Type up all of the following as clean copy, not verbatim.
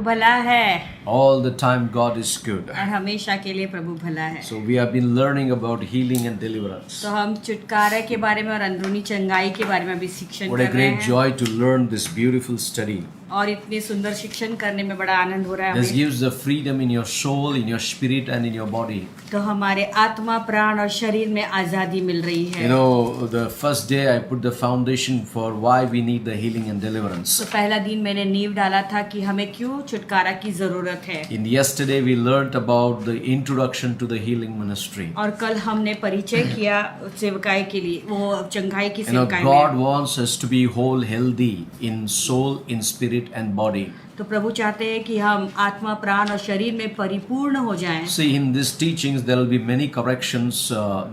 भला है All the time God is good. और हमेशा के लिए प्रभु भला है। So we have been learning about healing and deliverance. तो हम छुटकारे के बारे में और अंदरूनी चंगाई के बारे में भी शिक्षण What a कर रहे great हैं joy to learn this beautiful study. और इतनी सुंदर शिक्षण करने में बड़ा आनंद हो रहा है This हमें। gives the freedom in your soul, in your spirit and in your body. तो हमारे आत्मा प्राण और शरीर में आजादी मिल रही You है। know, the first day I put the foundation for why we need the healing and deliverance. तो पहला दिन मैंने नींव डाला था कि हमें क्यों छुटकारा की जरूरत है। In yesterday we learnt about the introduction to the healing ministry. और कल हमने परिचय किया सेवकाई के लिए, वो चंगाई की You know, सेवकाई God में। wants us to be whole, healthy in soul, in spirit and body. तो प्रभु चाहते हैं कि हम आत्मा प्राण और शरीर में परिपूर्ण हो जाएं। See, in these teachings there will be many corrections,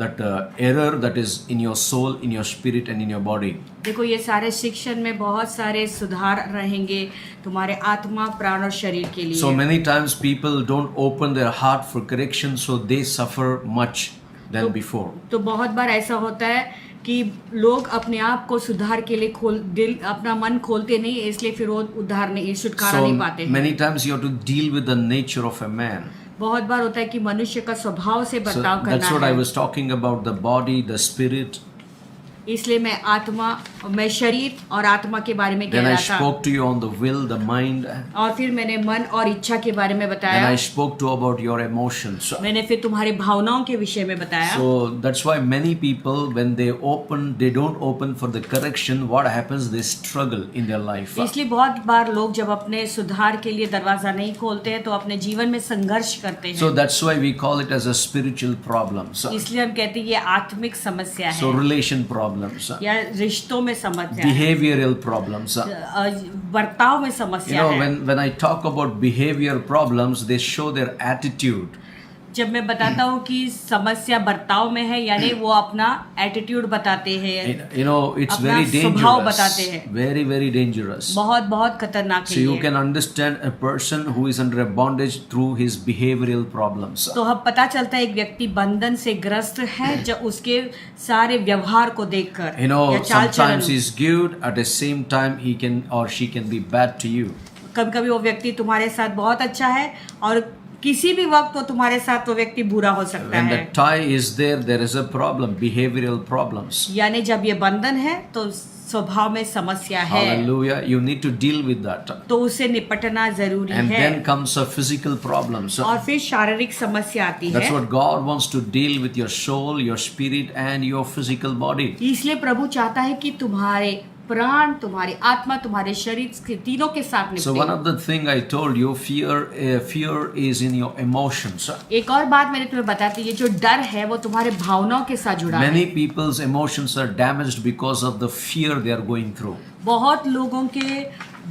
that error that is in your soul, in your spirit and in your body. देखो ये सारे शिक्षण में बहुत सारे सुधार रहेंगे तुम्हारे आत्मा प्राण और शरीर के लिए। So many times people don't open their heart for correction, so they suffer much than before. तो बहुत बार ऐसा होता है कि लोग अपने आप को सुधार के लिए अपना मन खोलते नहीं, इसलिए फिर वो उद्धार नहीं, छुटकारा So नहीं पाते हैं। many times you have to deal with the nature of a man. बहुत बार होता है कि मनुष्य का स्वभाव से So बर्ताव that's what करना I है। was talking about, the body, the spirit. इसलिए मैं शरीर और आत्मा के बारे में कह Then I रहा था। spoke to you on the will, the mind. और फिर मैंने मन और इच्छा के बारे में Then बताया। I spoke to about your emotions. मैंने फिर तुम्हारी भावनाओं के विषय में बताया। So that's why many people, when they don't open for the correction, what happens? They struggle in their life. इसलिए बहुत बार लोग जब अपने सुधार के लिए दरवाजा नहीं खोलते हैं तो अपने जीवन में संघर्ष करते हैं। So that's why we call it as a spiritual problem. So इसलिए हम कहते हैं ये आत्मिक समस्या है relation problems, या रिश्तों में समस्या है, behavioral problems. बर्ताव में You समस्या know, है। when I talk about behavior problems, they show their attitude. जब मैं बताता हूँ कि समस्या बर्ताव में है, यानी वो अपना एटीट्यूड बताते हैं, You know, it's अपना very स्वभाव dangerous. बताते हैं। Very, very dangerous. बहुत बहुत खतरनाक So है you ये। can understand a person who is under a bondage through his behavioral problems. तो हम पता चलता है एक व्यक्ति बंधन से ग्रस्त है जब उसके सारे व्यवहार को देखकर You know, या चाल sometimes चलन। he's good, at the same time he can or she can be bad to you. कभी कभी वो व्यक्ति तुम्हारे साथ बहुत अच्छा है और किसी भी वक्त वो तुम्हारे साथ वो व्यक्ति बुरा हो सकता When है। the tie is there is a problem, behavioral problems. यानी जब ये बंधन है तो स्वभाव में समस्या है, Hallelujah. You need to deal with that. तो उससे निपटना जरूरी And है। then comes a physical problems. और फिर शारीरिक समस्या आती That's है। what God wants to deal with your soul, your spirit and your physical body. इसलिए प्रभु चाहता है कि तुम्हारे प्राण, तुम्हारी आत्मा, तुम्हारे शरीर तीनों के साथ So one निपटे। of the thing I told you, fear is in your emotions. एक और बात मैंने तुम्हें बताई थी, ये जो डर है वो तुम्हारे भावनाओं के साथ जुड़ा है। Many people's emotions are damaged because of the fear they are going through. बहुत लोगों के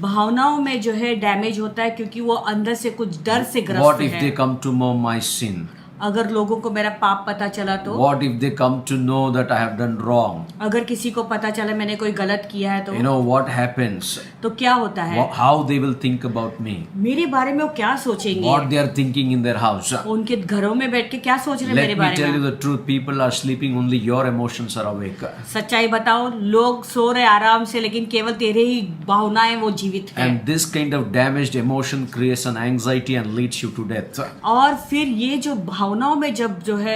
भावनाओं में जो है डैमेज होता है क्योंकि वो अंदर से कुछ डर से ग्रस्त What if है। they come to know my sin? अगर लोगों को मेरा पाप पता चला तो, What if they come to know that I have done wrong? अगर किसी को पता चला मैंने कोई गलत किया है तो You know what happens? तो क्या होता है? How they will think about me? मेरे बारे में वो क्या सोचेंगे? What they are thinking in their house? उनके घरों में बैठ के क्या सोच रहे हैं मेरे Let me बारे tell you में? the truth. People are sleeping. Only your emotions are awake. सच्चाई बताओ, लोग सो रहे आराम से लेकिन केवल तेरे ही भावनाएं वो जीवित है। And this kind of damaged emotion creates an anxiety and leads you to death. और फिर ये जो भावनाओं में जब जो है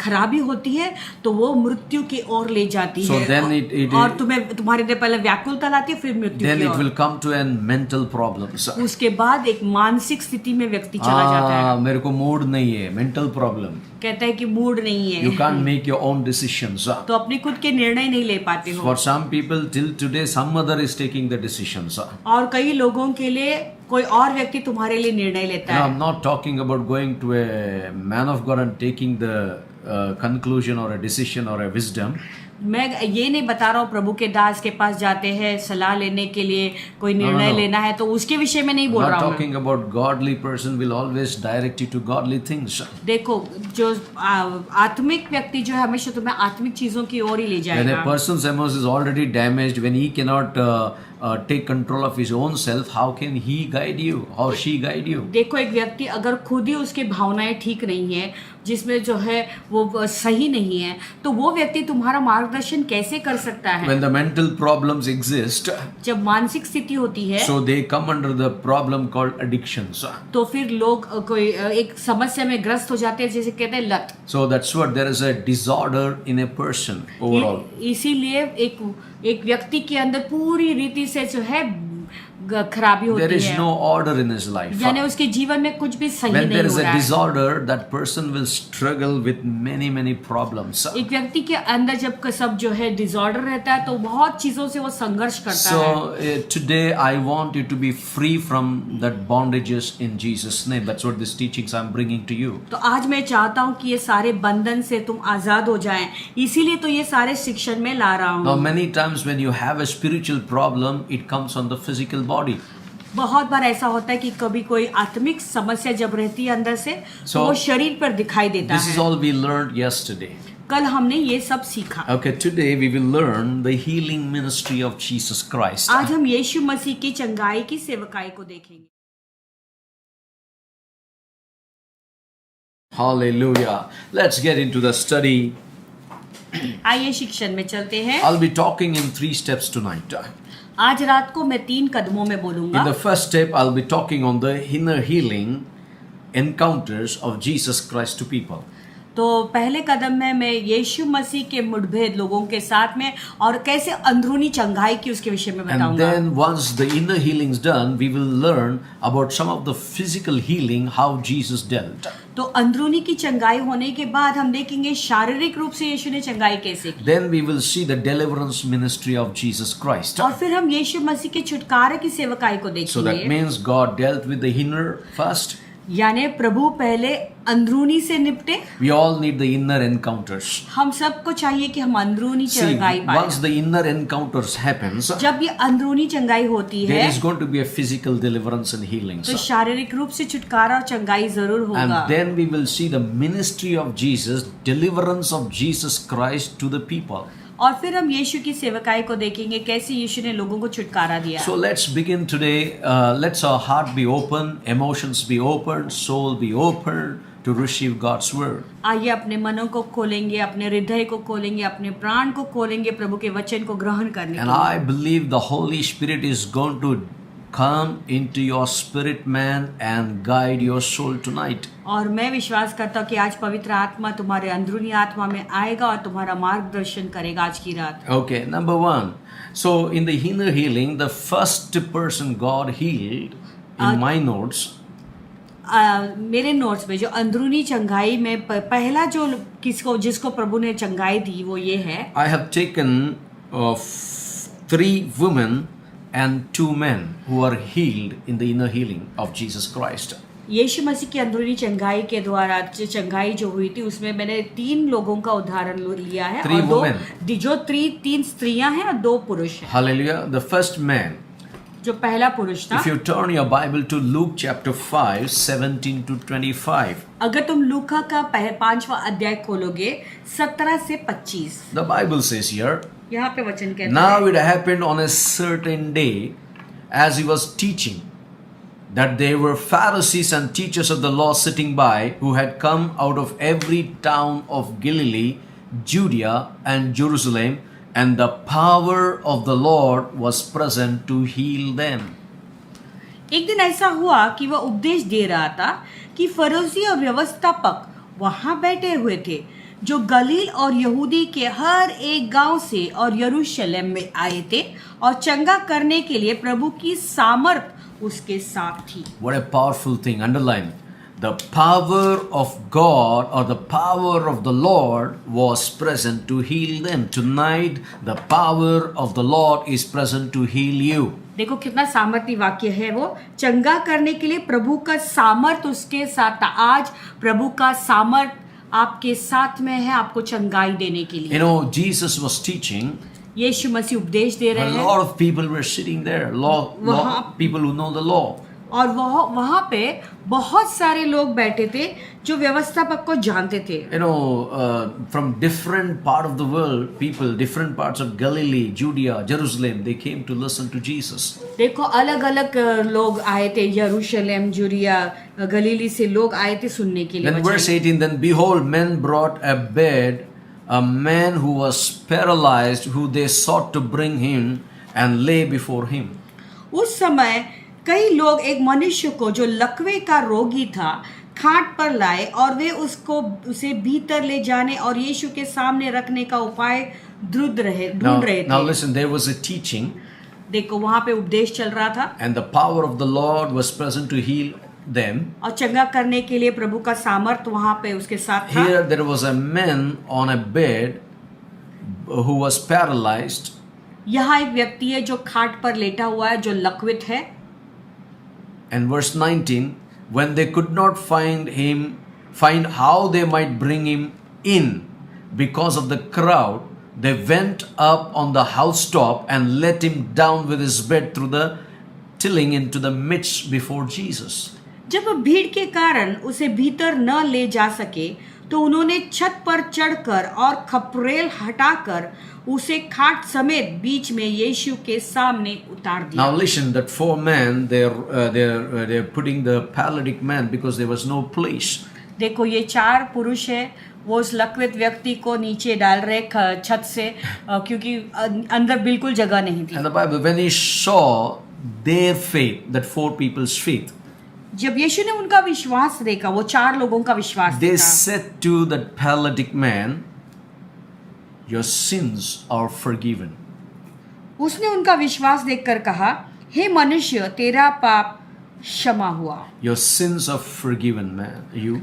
खराबी होती है तो वो मृत्यु की ओर ले जाती So है। then it और तुम्हारे लिए पहले व्याकुलता लाती है, फिर मृत्यु then की it ore. will come to an mental problems. उसके बाद एक मानसिक स्थिति में व्यक्ति चला जाता है। मेरे को मूड नहीं है, mental problem. कहता है कि मूड नहीं है, You can't make your own decisions. तो अपनी खुद के निर्णय नहीं ले पाते हो। For some people till today some other is taking the decisions. और कई लोगों के लिए कोई और व्यक्ति तुम्हारे लिए निर्णय लेता Now, है। I'm not talking about going to a man of God and taking the conclusion or a decision or a wisdom. मैं ये नहीं बता रहा हूँ प्रभु के दास के पास जाते हैं सलाह लेने के लिए, कोई निर्णय no. लेना है तो उसके विषय में नहीं I'm बोल not रहा हूँ। talking about godly person will always direct you to godly things. देखो जो आत्मिक व्यक्ति जो है हमेशा तुम्हें आत्मिक चीजों की ओर ही ले When जाएगा। a person's emotions is already damaged, when he cannot take control of his own self, how can he guide you or she guide you? देखो, एक व्यक्ति अगर खुद ही उसकी भावनाएं ठीक नहीं है, जिसमें जो है वो सही नहीं है, तो वो व्यक्ति तुम्हारा मार्गदर्शन कैसे कर सकता है? When the mental problems exist, जब मानसिक स्थिति होती है, so they come under the problem called addictions. तो फिर लोग कोई एक समस्या में ग्रस्त हो जाते हैं, जैसे कहते हैं लत. So that's what there is a disorder in a person overall. इसीलिए एक व्यक्ति के अंदर पूरी रीति से जो है खराबी होती है. There is no order in his life. यानी उसके जीवन में कुछ भी सही When नहीं there हो is a रहा है. disorder, that person will struggle with many problems. एक व्यक्ति के अंदर जब सब जो है डिसऑर्डर रहता है, तो बहुत चीजों से वो संघर्ष करता है. So today I want you to be free from that bondages in Jesus' name. That's what these teachings I'm bringing to you. तो आज मैं चाहता हूँ कि ये सारे बंधन से तुम आजाद हो जाएं, इसीलिए तो ये सारे शिक्षण में ला रहा Now हूँ. many times when you have a spiritual problem, it comes on the physical body. बहुत बार ऐसा होता है कि कभी कोई आत्मिक समस्या जब रहती है अंदर से, So, तो वो शरीर पर दिखाई देता This is है. all we learned yesterday. कल हमने ये सब सीखा. Okay, today we will learn the healing ministry of Jesus Christ. आज हम यीशु मसीह की चंगाई की सेवकाई को देखेंगे. Hallelujah. Let's get into the study. आइए शिक्षण में चलते हैं. I'll be talking in 3 steps tonight. आज रात को मैं 3 कदमों में In बोलूंगा. the first step, I'll be talking on the inner healing encounters of Jesus Christ to people. तो पहले कदम में मैं यीशु मसीह के मुठभेद लोगों के साथ में और कैसे अंदरूनी चंगाई की उसके विषय में And बताऊंगा. then once the inner healing is done, we will learn about some of the physical healing, how Jesus dealt. तो अंदरूनी की चंगाई होने के बाद हम देखेंगे शारीरिक रूप से यीशु ने चंगाई कैसे की. Then we will see the deliverance ministry of Jesus Christ. और फिर हम यीशु मसीह के छुटकारे की सेवकाई को So that देखेंगे. means God dealt with the inner first. यानी प्रभु पहले अंदरूनी से निपटे. We all need the inner encounters. हम सबको चाहिए कि हम अंदरूनी See, चंगाई once पाए. the inner encounters happens, जब ये अंदरूनी चंगाई होती there है, is going to be a physical deliverance and healing. तो शारीरिक रूप से छुटकारा और चंगाई जरूर होगा. And then we will see the ministry of Jesus, deliverance of Jesus Christ to the people. और फिर हम यीशु की सेवकाई को देखेंगे कैसे यीशु ने लोगों को छुटकारा दिया. So let's begin today. Let's our heart be open, emotions be open, soul be open to receive God's word. आइए अपने मनों को खोलेंगे, अपने हृदय को खोलेंगे, अपने प्राण को खोलेंगे प्रभु के वचन को ग्रहण करने And के लिए. I believe the Holy Spirit is going to come into your spirit man and guide your soul tonight. और मैं विश्वास करता हूँ कि आज पवित्र आत्मा तुम्हारे अंदरूनी आत्मा में आएगा और तुम्हारा मार्गदर्शन करेगा आज की रात. Okay, number 1. So in the inner healing, the first person God healed in my notes, मेरे नोट्स में जो अंदरूनी चंगाई में पहला जो जिसको प्रभु ने चंगाई दी वो ये है. I have taken 3 women and 2 men who are healed in the inner healing of Jesus Christ. यीशु मसीह की अंदरूनी चंगाई के द्वारा जो चंगाई जो हुई थी उसमें मैंने 3 लोगों का उदाहरण लिया है. 3 women. जो 3 स्त्रियां हैं और 2 पुरुष हैं. Hallelujah. The first man. जो पहला पुरुष था. If you turn your Bible to Luke chapter 5, 17 to 25. अगर तुम लूका का 5वां अध्याय खोलोगे 17 से 25. The Bible says here, यहाँ पे वचन कहता now है. it happened on a certain day as he was teaching that there were Pharisees and teachers of the law sitting by who had come out of every town of Galilee, Judea and Jerusalem, and the power of the Lord was present to heal them. एक दिन ऐसा हुआ कि वह उपदेश दे रहा था कि फरीसी और व्यवस्थापक वहां बैठे हुए थे जो गलील और यहूदी के हर एक गांव से और यरूशलेम में आए थे और चंगा करने के लिए प्रभु की सामर्थ उसके साथ थी. What a powerful thing. Underline. The power of God or the power of the Lord was present to heal them. Tonight, the power of the Lord is present to heal you. देखो कितना सामर्थ्य वाक्य है वो. चंगा करने के लिए प्रभु का सामर्थ उसके साथ था. आज प्रभु का सामर्थ आपके साथ में है आपको चंगाई देने के लिए. You know, Jesus was teaching. यीशु मसीह उपदेश दे A रहे हैं lot of people were sitting there. People who know the law. और वहाँ पे बहुत सारे लोग बैठे थे जो व्यवस्थापक को जानते थे. You know, from different part of the world, people, different parts of Galilee, Judea, Jerusalem, they came to listen to Jesus. देखो अलग अलग लोग आए थे, यरूशलेम, जुरिया, गलीली से लोग आए थे सुनने के लिए. Then verse 18, then behold, men brought a bed, a man who was paralyzed, who they sought to bring him and lay before him. उस समय कई लोग एक मनुष्य को जो लकवे का रोगी था खाट पर लाए और वे उसे भीतर ले जाने और यीशु के सामने रखने का उपाय ढूंढ रहे Now थे. listen, there was a teaching, देखो वहाँ पे उपदेश चल रहा था and the power of the Lord was present to heal them. और चंगा करने के लिए प्रभु का सामर्थ वहाँ पे उसके साथ था. Here there was a man on a bed who was paralyzed. यहाँ एक व्यक्ति है जो खाट पर लेटा हुआ है, जो लकवित है. And verse 19, when they could not find how they might bring him in because of the crowd, they went up on the housetop and let him down with his bed through the tilling into the midst before Jesus. जब भीड़ के कारण उसे भीतर न ले जा सके तो उन्होंने छत पर चढ़कर और खपरेल हटाकर उसे खाट समेत बीच में यीशु के सामने उतार दिया. Now listen, that four men, they're putting the paralytic man because there was no place. देखो ये 4 पुरुष है, वो उस लकवित व्यक्ति को नीचे डाल रहे छत से क्योंकि अंदर बिल्कुल जगह नहीं थी. And the Bible, when he saw their faith, that 4 people's faith, जब यीशु ने उनका विश्वास देखा, वो 4 लोगों का विश्वास they देखा, said to that paralytic man, your sins are forgiven. उसने उनका विश्वास देखकर कहा, हे मनुष्य तेरा पाप क्षमा हुआ. Your sins are forgiven, man. You.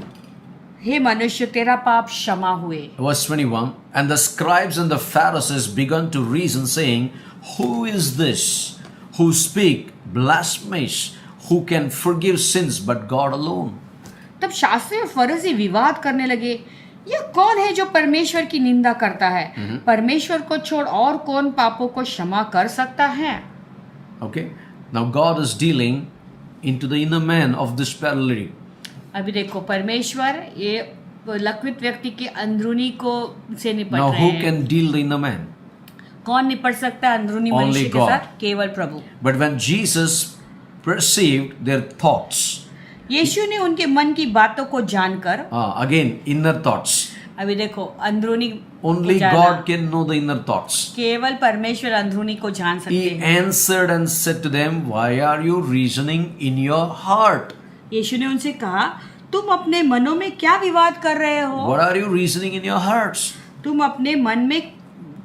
हे मनुष्य तेरा पाप क्षमा हुए. Verse 21, and the scribes and the Pharisees began to reason, saying, who is this who speak blasphemies, who can forgive sins but God alone? तब शास्त्री और फरीसी विवाद करने लगे, यह कौन है जो परमेश्वर की निंदा करता है? परमेश्वर को छोड़ और कौन पापों को क्षमा कर सकता है? Okay, now God is dealing into the inner man of this paralytic. अभी देखो परमेश्वर ये लकवित व्यक्ति के अंदरूनी को से निपट Now रहे who हैं. can deal the inner man? कौन निपट सकता है अंदरूनी Only मनुष्य के God. साथ? केवल प्रभु. But when Jesus perceived their thoughts, यीशु ने उनके मन की बातों को जानकर, again inner thoughts, अभी देखो अंदरूनी only को जाना. God can know the inner thoughts. केवल परमेश्वर अंदरूनी को जान सकते He हैं. answered and said to them, why are you reasoning in your heart? यीशु ने उनसे कहा, तुम अपने मनों में क्या विवाद कर रहे हो? What are you reasoning in your hearts? तुम अपने मन में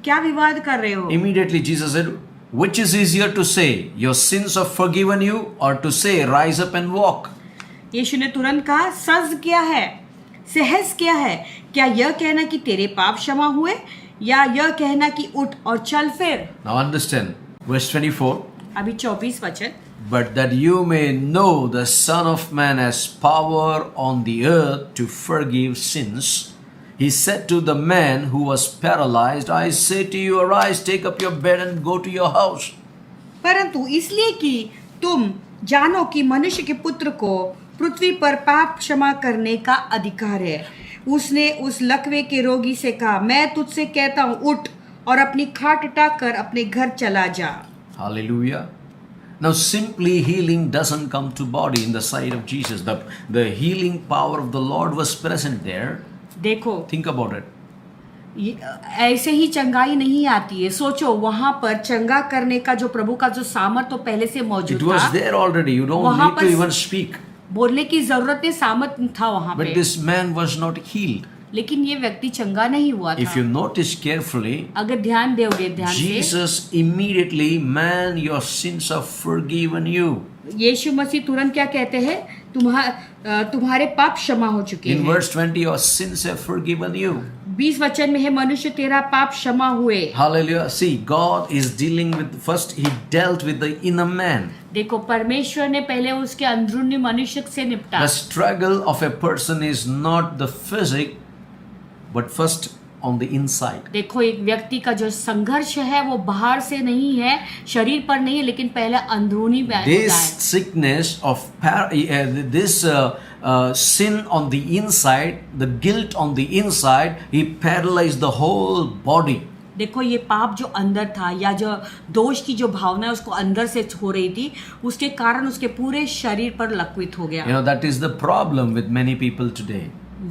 क्या विवाद कर रहे हो? Immediately Jesus said, which is easier to say, your sins are forgiven you, or to say, rise up and walk? यीशु ने तुरंत कहा, सहज क्या है, सहज क्या है? क्या यह कहना कि तेरे पाप क्षमा हुए, या यह कहना कि उठ और चल फिर? Now understand, verse 24. अभी 24 वचन. But that you may know the Son of Man has power on the earth to forgive sins, he said to the man who was paralyzed, I say to you, arise, take up your bed and go to your house. परंतु इसलिए कि तुम जानो कि मनुष्य के पुत्र को पृथ्वी पर पाप क्षमा करने का अधिकार है, उसने उस लकवे के रोगी से कहा, मैं तुझसे कहता हूँ, उठ और अपनी खाट उठाकर अपने घर चला जा. Hallelujah. Now simply healing doesn't come to body in the sight of Jesus. The healing power of the Lord was present there. देखो Think about it. ऐसे ही चंगाई नहीं आती है. सोचो वहां पर चंगा करने का जो प्रभु का जो सामर्थ तो पहले से मौजूद It was था. there already. You don't वहाँ need to पर even speak. बोलने की जरूरत नहीं, सामर्थ था वहां But पे. this man was not healed. लेकिन ये व्यक्ति चंगा नहीं हुआ If you था. notice carefully, अगर ध्यान दोगे ध्यान से, Jesus immediately, man, your sins are forgiven you. यीशु मसीह तुरंत क्या कहते हैं, तुम्हारे पाप क्षमा हो चुके In हैं. verse 20, your sins are forgiven you. 20 वचन में है, मनुष्य तेरा पाप क्षमा हुए. Hallelujah. See, God is dealing with, first he dealt with the inner man. देखो परमेश्वर ने पहले उसके अंदरूनी मनुष्य से निपटा. The struggle of a person is not the physic, but first on the inside. देखो एक व्यक्ति का जो संघर्ष है वो बाहर से नहीं है, शरीर पर नहीं है, लेकिन पहले अंदरूनी में होता This है. sickness of this sin on the inside, the guilt on the inside, he paralyzed the whole body. देखो ये पाप जो अंदर था या जो दोष की जो भावना है उसको अंदर से हो रही थी, उसके कारण उसके पूरे शरीर पर लकवित हो गया. You know, that is the problem with many people today.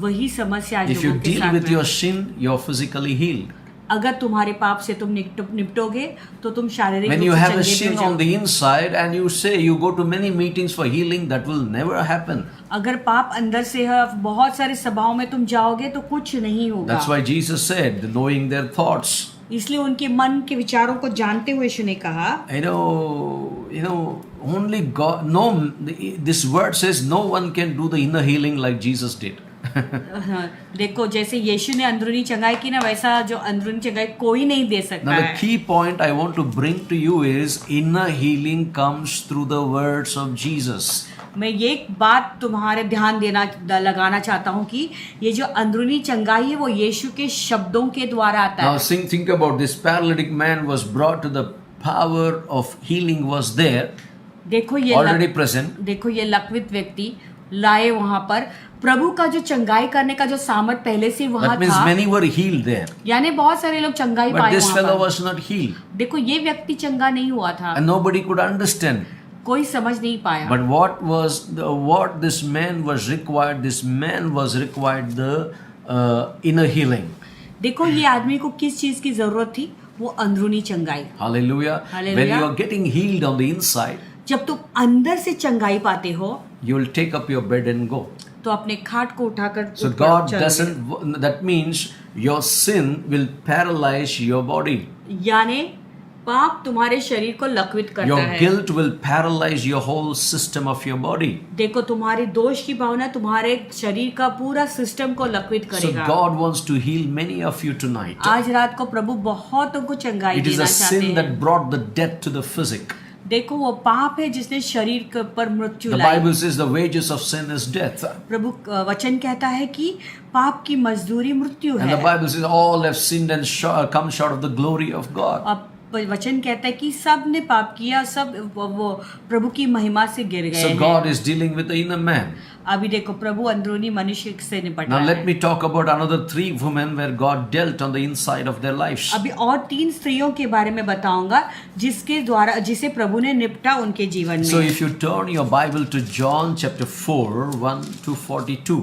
वही समस्या आज If you लोगों के deal साथ with में. your sin, you're physically healed. अगर तुम्हारे पाप से तुम निपटोगे तो तुम शारीरिक When रूप you से have a चंगे भी sin हो on the inside and you say you go to many meetings for healing, that will never happen. अगर पाप अंदर से है, बहुत सारी सभाओं में तुम जाओगे तो कुछ नहीं होगा. That's why Jesus said, knowing their thoughts. इसलिए उनके मन के विचारों को जानते हुए यीशु ने कहा, You know, only God. No, this word says no one can do the inner healing like Jesus did. देखो जैसे यीशु ने अंदरूनी चंगाई की ना, वैसा जो अंदरूनी चंगाई कोई नहीं दे सकता Now the है. key point I want to bring to you is inner healing comes through the words of Jesus. मैं ये एक बात तुम्हारे ध्यान लगाना चाहता हूँ कि ये जो अंदरूनी चंगाई है वो यीशु के शब्दों के द्वारा आता Now है. think about this paralytic man was brought to the power of healing was there देखो ये already present. देखो ये लकवित व्यक्ति लाए वहां पर, प्रभु का जो चंगाई करने का जो सामर्थ पहले से वहां That means था, many were healed there. यानी बहुत सारे लोग चंगाई But पाए this वहां fellow पर. was not healed. देखो ये व्यक्ति चंगा नहीं हुआ था, And nobody could understand. कोई समझ नहीं पाया. But what this man was required? This man was required the inner healing. देखो ये आदमी को किस चीज की जरूरत थी? वो अंदरूनी चंगाई. Hallelujah. Hallelujah. When you are getting healed on the inside, जब तुम अंदर से चंगाई पाते हो you will take up your bed and go. तो अपने खाट को उठाकर So ऊपर God चल doesn't. That means your sin will paralyze your body. गए. यानी पाप तुम्हारे शरीर को लकवित करता Your है. guilt will paralyze your whole system of your body. देखो तुम्हारी दोष की भावना तुम्हारे शरीर का पूरा सिस्टम को लकवित So करेगा. God wants to heal many of you tonight. आज रात को प्रभु बहुतों को चंगाई It is देना a चाहते sin हैं. that brought the death to the physic. देखो वो पाप है जिसने शरीर पर मृत्यु The lie. Bible says the wages of sin is death. प्रभु वचन कहता है कि पाप की मजदूरी मृत्यु And the है. Bible says all have sinned and come short of the glory of God. अब वचन कहता है कि सब ने पाप किया, सब वो प्रभु की महिमा से गिर गए So हैं. God is dealing with the inner man. अभी देखो प्रभु अंदरूनी मनुष्य से निपट Now रहा let है. me talk about another 3 women where God dealt on the inside of their lives. अभी और 3 स्त्रियों के बारे में बताऊंगा जिसे प्रभु ने निपटा उनके जीवन So में. if you turn your Bible to John chapter 4, 1 to 42.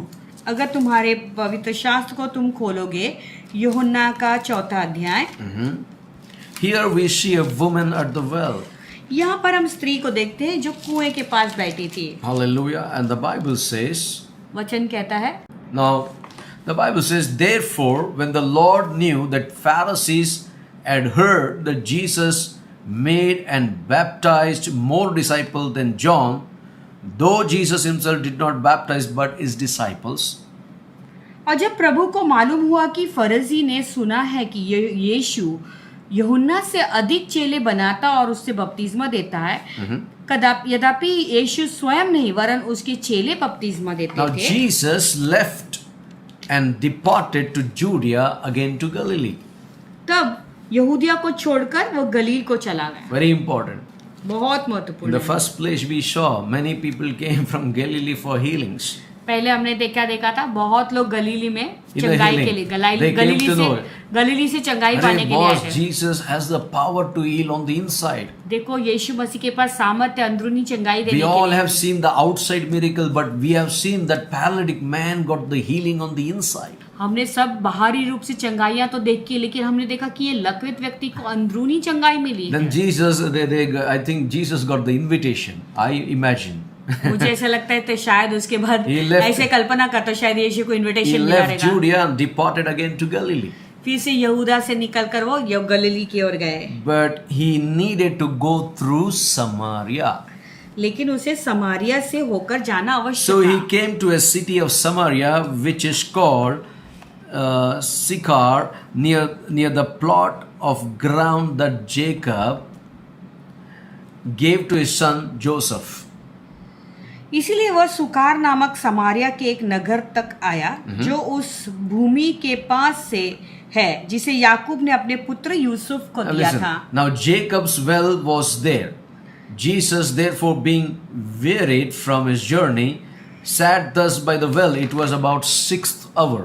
अगर तुम्हारे पवित्र शास्त्र को तुम खोलोगे, यूहन्ना का 4 अध्याय, Here we see a woman at the well. यहाँ पर हम स्त्री को देखते हैं जो कुएं के पास बैठी थी. Hallelujah. And the Bible says, वचन कहता है, now the Bible says, therefore, when the Lord knew that Pharisees had heard that Jesus made and baptized more disciples than John, though Jesus himself did not baptize but his disciples. और जब प्रभु को मालूम हुआ कि फरीसी ने सुना है कि यीशु यूहन्ना से अधिक चेले बनाता और उससे बपतिस्मा देता है, यद्यपि यीशु स्वयं नहीं वरन उसके चेले बपतिस्मा देते Now थे. Jesus left and departed to Judea again to Galilee. तब यहूदिया को छोड़कर वो गलील को चला गया. Very important. बहुत In महत्वपूर्ण the है. first place we saw many people came from Galilee for healings. पहले हमने देखा था बहुत लोग गलीली में In the चंगाई healing. के लिए They came to know it. गलीली से चंगाई पाने Hey, के लिए आए boss, थे. Jesus has the power to heal on the inside. देखो यीशु मसीह के पास सामर्थ्य अंदरूनी चंगाई देने We के all लिए. have seen the outside miracle, but we have seen that paralytic man got the healing on the inside. हमने सब बाहरी रूप से चंगाइयां तो देखी, लेकिन हमने देखा कि ये लकवित व्यक्ति को अंदरूनी चंगाई मिली है. Then Jesus, I think Jesus got the invitation. I imagine. मुझे ऐसा लगता है तो शायद उसके बाद He left- ऐसे कल्पना करता शायद यीशु को He इनविटेशन मिला left रहेगा. Judea and departed again to Galilee. फिर से यहूदा से निकल कर वो गलीली की ओर गए, But he needed to go through Samaria. लेकिन उसे समारिया से होकर जाना आवश्यक So he था. came to a city of Samaria, which is called Sychar, near the plot of ground that Jacob gave to his son Joseph. इसीलिए वह सुकार नामक समारिया के एक नगर तक आया जो उस भूमि के पास से है जिसे याकूब ने अपने पुत्र यूसुफ को Now दिया listen. था। Now Jacob's well was there. Jesus, therefore, being wearied from his journey, sat thus by the well. It was about 6th hour.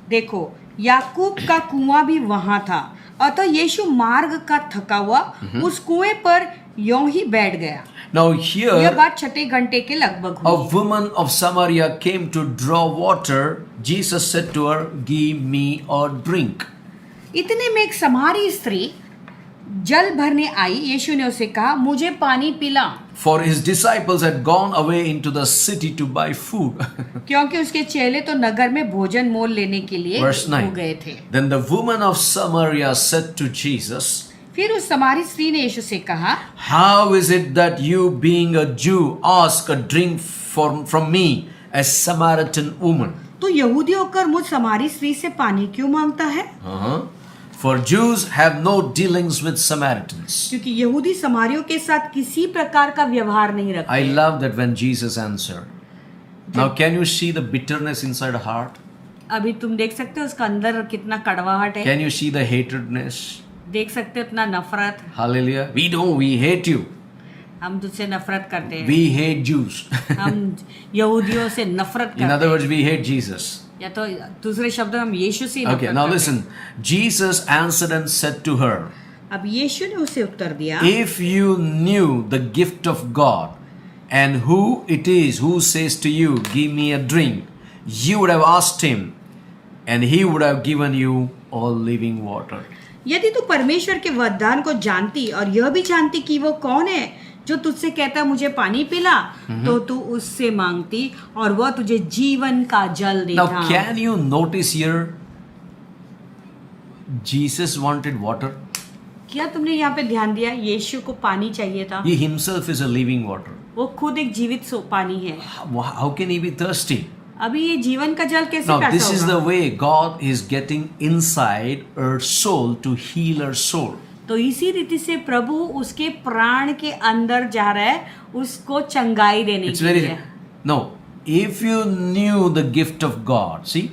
देखो, याकूब का कुआं भी वहां था, अतः यीशु मार्ग का थका हुआ उस कुएं पर यों ही बैठ गया। Now यह here, बात 6 घंटे के लगभग a हुई। woman of Samaria came to draw water. Jesus said to her, "Give me a drink." इतने में एक समारी स्त्री जल भरने आई। यीशु ने उसे कहा, मुझे पानी पिला, For his disciples had gone away into the city to buy food. क्योंकि उसके चेले तो नगर में भोजन मोल लेने के लिए Verse हो 9. गए थे। Then the woman of Samaria said to Jesus, फिर उस समारी स्त्री ने यीशु से कहा, "How is it that you, being a Jew, ask a drink from me, a Samaritan woman?" तो यहूदी होकर मुझ समारी स्त्री से पानी क्यों मांगता है? For Jews have no dealings with Samaritans. क्योंकि यहूदी समारियों के साथ किसी प्रकार का व्यवहार नहीं रखते। I love that when Jesus answered. Now can you see the bitterness inside her heart? अभी तुम देख सकते हो उसका अंदर कितना कड़वाहट है, Can you see the hatredness? देख सकते हो इतना नफरत। Hallelujah. We hate you. हम तुझसे नफरत करते हैं, We hate Jews. हम यहूदियों से नफरत In करते other हैं, words, we hate Jesus. या तो दूसरे शब्दों में हम यीशु से ही Okay, नफरत now करते listen. Jesus answered and said to her, हैं। अब यीशु ने उसे उत्तर दिया, "If you knew the gift of God and who it is who says to you, 'Give me a drink,' you would have asked him, and he would have given you all living water." यदि तू परमेश्वर के वरदान को जानती और यह भी जानती कि वो कौन है जो तुझसे कहता है मुझे पानी पिला, तो तू उससे मांगती और वह तुझे जीवन का जल Now, देता। can you notice here? Jesus wanted water. क्या तुमने यहाँ पे ध्यान दिया? यीशु को पानी चाहिए था। He himself is a living water. वो खुद एक जीवित पानी है। How can he be thirsty? अभी ये जीवन का जल कैसे Now, प्यासा this is होगा? the way God is getting inside her soul to heal her soul. तो इसी रीति से प्रभु उसके प्राण के अंदर जा रहा है उसको चंगाई देने It's के very लिए। no. If you knew the gift of God, see,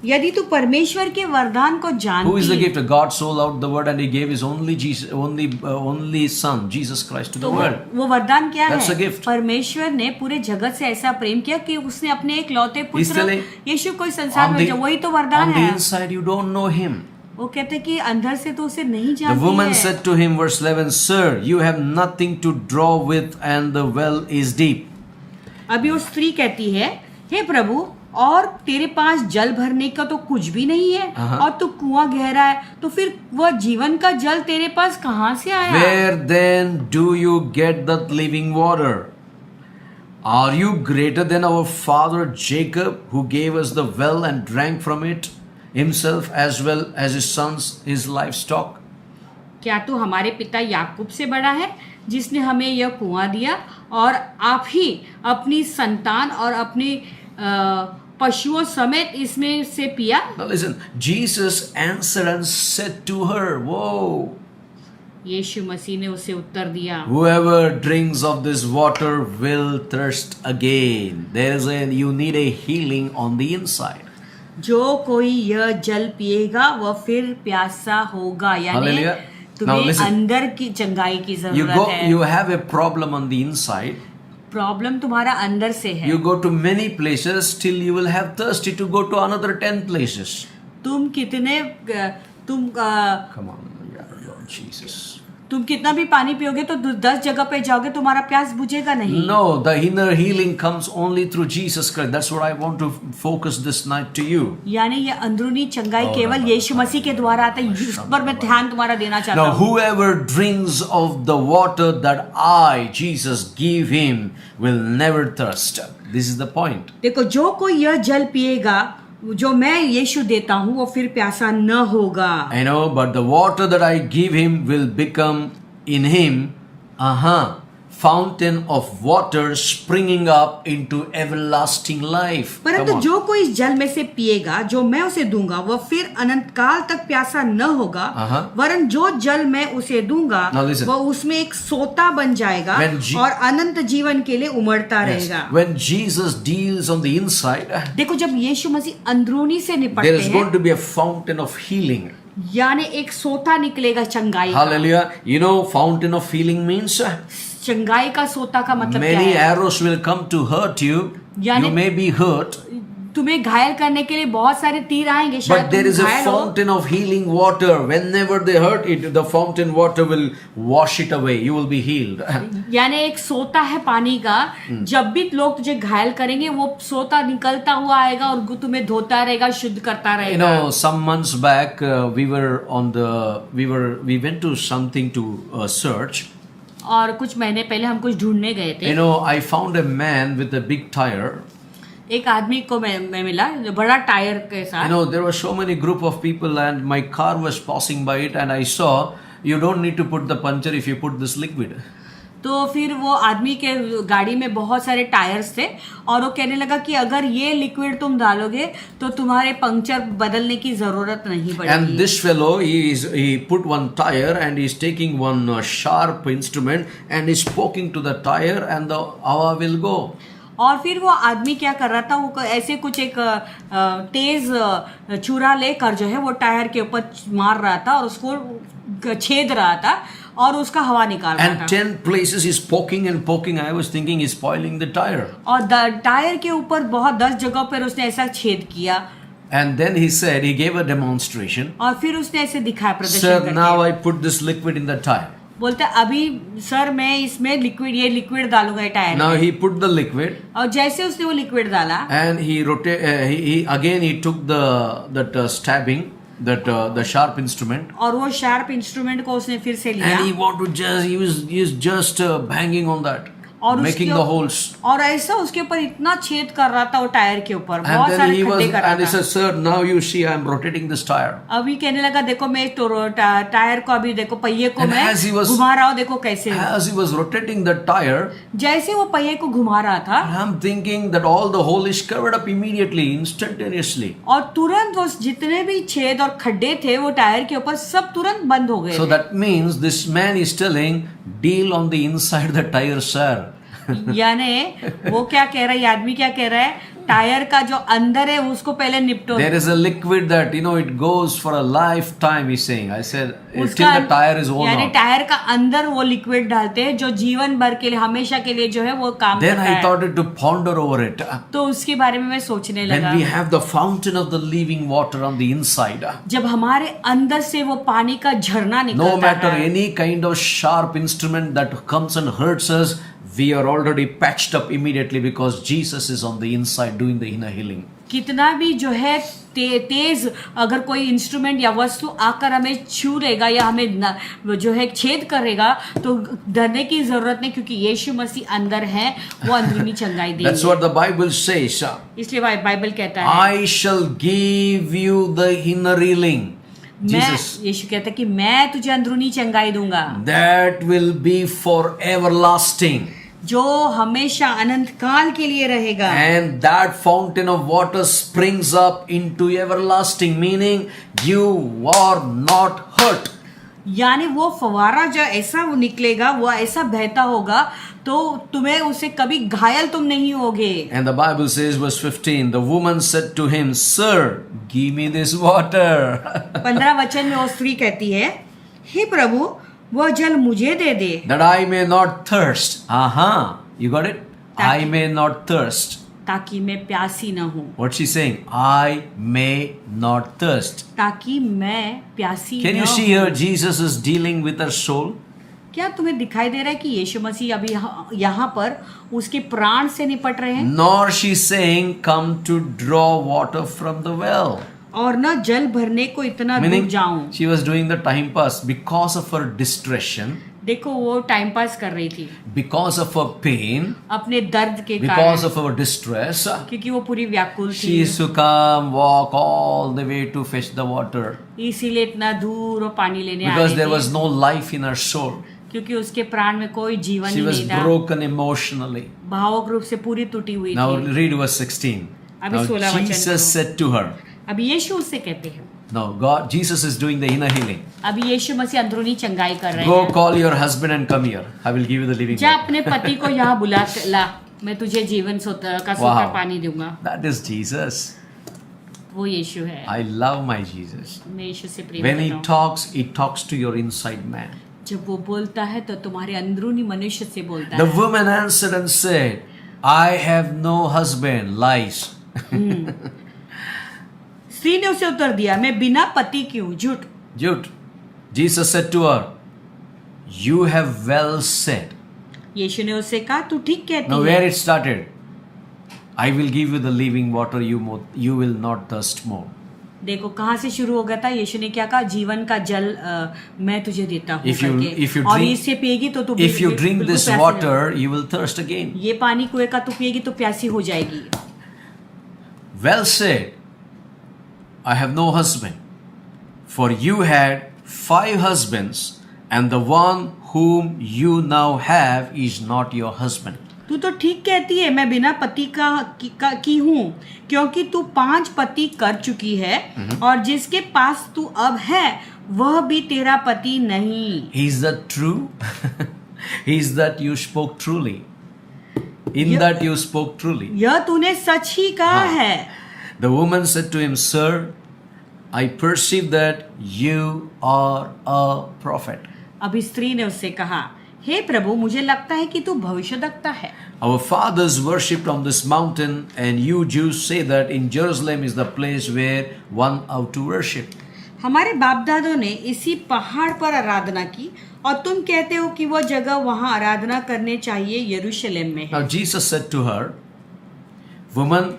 यदि तू परमेश्वर के वरदान को who is the जानती, gift? God so loved the world and He gave His only Son, Jesus Christ, to the तो world. वो वरदान क्या That's a है? gift. परमेश्वर ने पूरे जगत से ऐसा प्रेम किया कि उसने अपने एक लौते He's पुत्र telling, यीशु को इस संसार में भेजा। वही तो वरदान on the है। inside, you don't know Him. वो कहते कि अंदर से तो उसे नहीं The जानती woman है। said to him, verse 11, "Sir, you have nothing to draw with, and the well is deep." अभी वो स्त्री कहती है, हे प्रभु, और तेरे पास जल भरने का तो कुछ भी नहीं है और तू कुआं गहरा है, तो फिर वह जीवन का जल तेरे पास कहाँ से आया? Where then do you get that living water? Are you greater than our father Jacob, who gave us the well and drank from it himself as well as his sons, his livestock? क्या तू हमारे पिता याकूब से बड़ा है जिसने हमें यह कुआं दिया और आप ही अपनी संतान और अपनी पशुओं समेत इसमें से पिया? Now listen, Jesus answered and said to her, "Whoa, यीशु मसीह ने उसे उत्तर दिया, whoever drinks of this water will thirst again." You need a healing on the inside. जो कोई यह जल पिएगा वह फिर प्यासा होगा। यानी Hallelujah. Now तुम्हें listen. अंदर की चंगाई की जरूरत है। You have a problem on the inside. Problem तुम्हारा अंदर से है। You go to many places, still you will have thirsty to go to another 10 places. तुम कितने तुम Come on, Lord Jesus. तुम कितना भी पानी पियोगे तो 10 जगह पे जाओगे, तुम्हारा प्यास बुझेगा नहीं। No, the inner healing comes only through Jesus Christ. That's what I want to focus this night to you. यानी ये अंदरूनी चंगाई केवल यीशु मसीह के द्वारा आता है। इस पर मैं ध्यान तुम्हारा देना चाहता Now, हूँ। whoever drinks of the water that I, Jesus, give him will never thirst. This is the point. देखो, जो कोई यह जल पिएगा जो मैं यीशु देता हूँ वो फिर प्यासा न होगा। I know, but the water that I give him will become in him, fountain of water springing up into everlasting life. Come परंतु on. जो कोई इस जल में से पिएगा जो मैं उसे दूंगा वह फिर अनंत काल तक प्यासा न होगा, वरन जो जल मैं उसे दूंगा Now listen. वह उसमें एक सोता बन जाएगा When और अनंत जीवन के लिए उमड़ता Yes. रहेगा। When Jesus deals on the inside, देखो जब यीशु मसीह अंदरूनी से there निपटते is हैं, going to be a fountain of healing. यानी एक सोता निकलेगा चंगाई का। Hallelujah. You know, fountain of healing means चंगाई का सोता का मतलब क्या many है? arrows will come to hurt you. यानी- You may be hurt, तुम्हें घायल करने के लिए बहुत सारे तीर आएंगे, शायद but there तुम is a घायल हो, fountain of healing water. Whenever they hurt it, the fountain water will wash it away. You will be healed. यानी एक सोता है पानी का। जब भी लोग तुझे घायल करेंगे वो सोता निकलता हुआ आएगा और तुम्हें धोता रहेगा, शुद्ध करता You रहेगा। know, some months back, we went to something to search. और कुछ महीने पहले हम कुछ ढूंढने गए थे। You know, I found a man with a big tire. एक आदमी को मैं मिला बड़ा टायर के You साथ। know, there were so many group of people and my car was passing by it and I saw you don't need to put the puncture if you put this liquid. तो फिर वो आदमी के गाड़ी में बहुत सारे टायर्स थे और वो कहने लगा कि अगर ये लिक्विड तुम डालोगे तो तुम्हारे पंक्चर बदलने की जरूरत नहीं And पड़ेगी। this fellow, he put one tire and he's taking one sharp instrument and he's poking to the tire and the hava will go. और फिर वो आदमी क्या कर रहा था, वो ऐसे कुछ एक तेज छुरा लेकर जो है वो टायर के ऊपर मार रहा था और उसको छेद रहा था और उसका हवा निकाल रहा And था। 10 places he's poking and poking. I was thinking he's spoiling the tire. और टायर के ऊपर बहुत 10 जगहों पर उसने ऐसा छेद किया And then he said, he gave a demonstration. और फिर उसने ऐसे दिखाया प्रदर्शन Sir, करके। now I put this liquid in the tire. बोलते अभी सर मैं इसमें ये लिक्विड डालूंगा टायर Now में। he put the liquid और जैसे उसने वो लिक्विड डाला and he took that stabbing, the sharp instrument, और वो शार्प इंस्ट्रूमेंट को उसने फिर से लिया and he was just banging on that, और making उसके the holes. और ऐसा उसके ऊपर इतना छेद कर रहा था वो टायर के ऊपर, And बहुत then सारे he खड्डे कर रहा said, था। sir, now you see I'm rotating this tire. अभी कहने लगा देखो मैं टायर को अभी देखो पहिए को And मैं as he was- घुमा रहा हूँ, देखो कैसे As he was rotating the tire, जैसे वो पहिए को घुमा रहा था I'm thinking that all the hole is covered up immediately, instantaneously. और तुरंत वो जितने भी छेद और खड्डे थे वो टायर के ऊपर सब तुरंत बंद हो गए So थे। that means this man is telling, deal on the inside the tire, sir. यानी वो क्या कह रहा है, ये आदमी क्या कह रहा है, टायर का जो अंदर है उसको पहले निपटो। There is a liquid that it goes for a lifetime. He's saying. I said till उसका the tire is worn यानी out. टायर का अंदर वो लिक्विड डालते हैं जो जीवन भर के लिए हमेशा के लिए जो है वो काम Then करता I है। thought it to ponder over it. तो उसके बारे में मैं सोचने लगा, When we have the fountain of the living water on the inside, जब हमारे अंदर से वो पानी का झरना no निकलता matter है, any kind of sharp instrument that comes and hurts us, we are already patched up immediately because Jesus is on the inside doing the inner healing. कितना भी जो है तेज अगर कोई इंस्ट्रूमेंट या वस्तु आकर हमें छू लेगा या हमें जो है छेद करेगा तो डरने की जरूरत नहीं, क्योंकि यीशु मसीह अंदर है, वो अंदरूनी चंगाई That's देंगे। what the Bible says. इसलिए बाइबल कहता है I shall give you the inner healing. Jesus. यीशु कहता है कि मैं तुझे अंदरूनी चंगाई दूंगा That will be for everlasting. जो हमेशा अनंत काल के लिए रहेगा। And that fountain of water springs up into everlasting, meaning you are not hurt. यानी वो फवारा जो ऐसा वो निकलेगा, वो ऐसा बहता होगा तो तुम्हें उसे कभी घायल तुम नहीं होगे। And the Bible says, verse 15, the woman said to him, Sir, give me this water. 15 वचन में वो स्त्री कहती है, हे प्रभु वह जल मुझे दे दे That I may not thirst. You got it? I may not thirst. ताकि मैं प्यासी न हूँ। What's she saying? I may not thirst. ताकि मैं प्यासी Can न you see हूँ। here Jesus is dealing with her soul? क्या तुम्हें दिखाई दे रहा है कि यीशु मसीह अभी यहाँ पर उसके प्राण से निपट रहे हैं? Nor she saying, come to draw water from the well. और न जल भरने को इतना दूर Meaning, जाऊं। she was doing the time pass because of her distraction, देखो वो टाइम पास कर रही थी because of her pain, अपने दर्द के because कारण, of her distress. क्योंकि वो पूरी व्याकुल She थी, used to come, walk all the way to fetch the water इसीलिए इतना दूर वो पानी लेने आ because रही there थी, was no life in her soul. क्योंकि उसके प्राण में कोई जीवन She ही was नहीं था, broken emotionally. भावुक रूप से पूरी टूटी हुई Now थी। read verse 16. अभी Now 16 वचन Jesus पढ़ो। said to her, अभी यीशु उससे कहते हैं, now Jesus is doing the inner healing. अभी यीशु मसीह अंदरूनी चंगाई कर रहे Go हैं। call your husband and come here. I will give you the living जा water. अपने पति को यहाँ बुला ला, मैं तुझे जीवन का सूखा Wow. पानी दूंगा। That is Jesus. वो यीशु है। I love my Jesus. मैं यीशु से प्रेम When he करता हूँ। talks to your inside man. जब वो बोलता है तो तुम्हारे अंदरूनी मनुष्य से बोलता The है। woman answered and said, I have no husband. Lies. स्त्री ने उसे उत्तर दिया, मैं बिना पति की हूँ। झूठ। Jude. Jesus said to her, you have well said. यीशु ने उससे कहा, तू ठीक कहती Now है। where it started? I will give you the living water, you will not thirst more. देखो कहाँ से शुरू हो गया था। यीशु ने क्या कहा, जीवन का जल मैं तुझे देता हूँ If you करके। और drink- इससे पिएगी तो तू If you drink बिल्कुल this प्यासी water, you will thirst again. नहीं। ये पानी कुएं का तू पिएगी तो प्यासी हो जाएगी। Well said, I have no husband. For you had 5 husbands, and the one whom you now have is not your husband. तू तो ठीक कहती है, मैं बिना पति की हूँ, क्योंकि तू 5 पति कर चुकी है, और जिसके पास तू अब है वह भी तेरा पति नहीं। Is that true? Is that you spoke truly? In Yeah. that you spoke truly. यह तूने सच ही कहा हाँ। है। The woman said to him, Sir, I perceive that you are a prophet. अभी स्त्री ने उससे कहा, हे प्रभु, मुझे लगता है कि तू भविष्यद्वक्ता है। Our fathers worshipped on this mountain, and you Jews say that in Jerusalem is the place where one ought to worship. हमारे बाप दादों ने इसी पहाड़ पर आराधना की, और तुम कहते हो कि वह जगह वहां आराधना करने चाहिए यरूशलेम में है। Now Jesus said to her, Woman,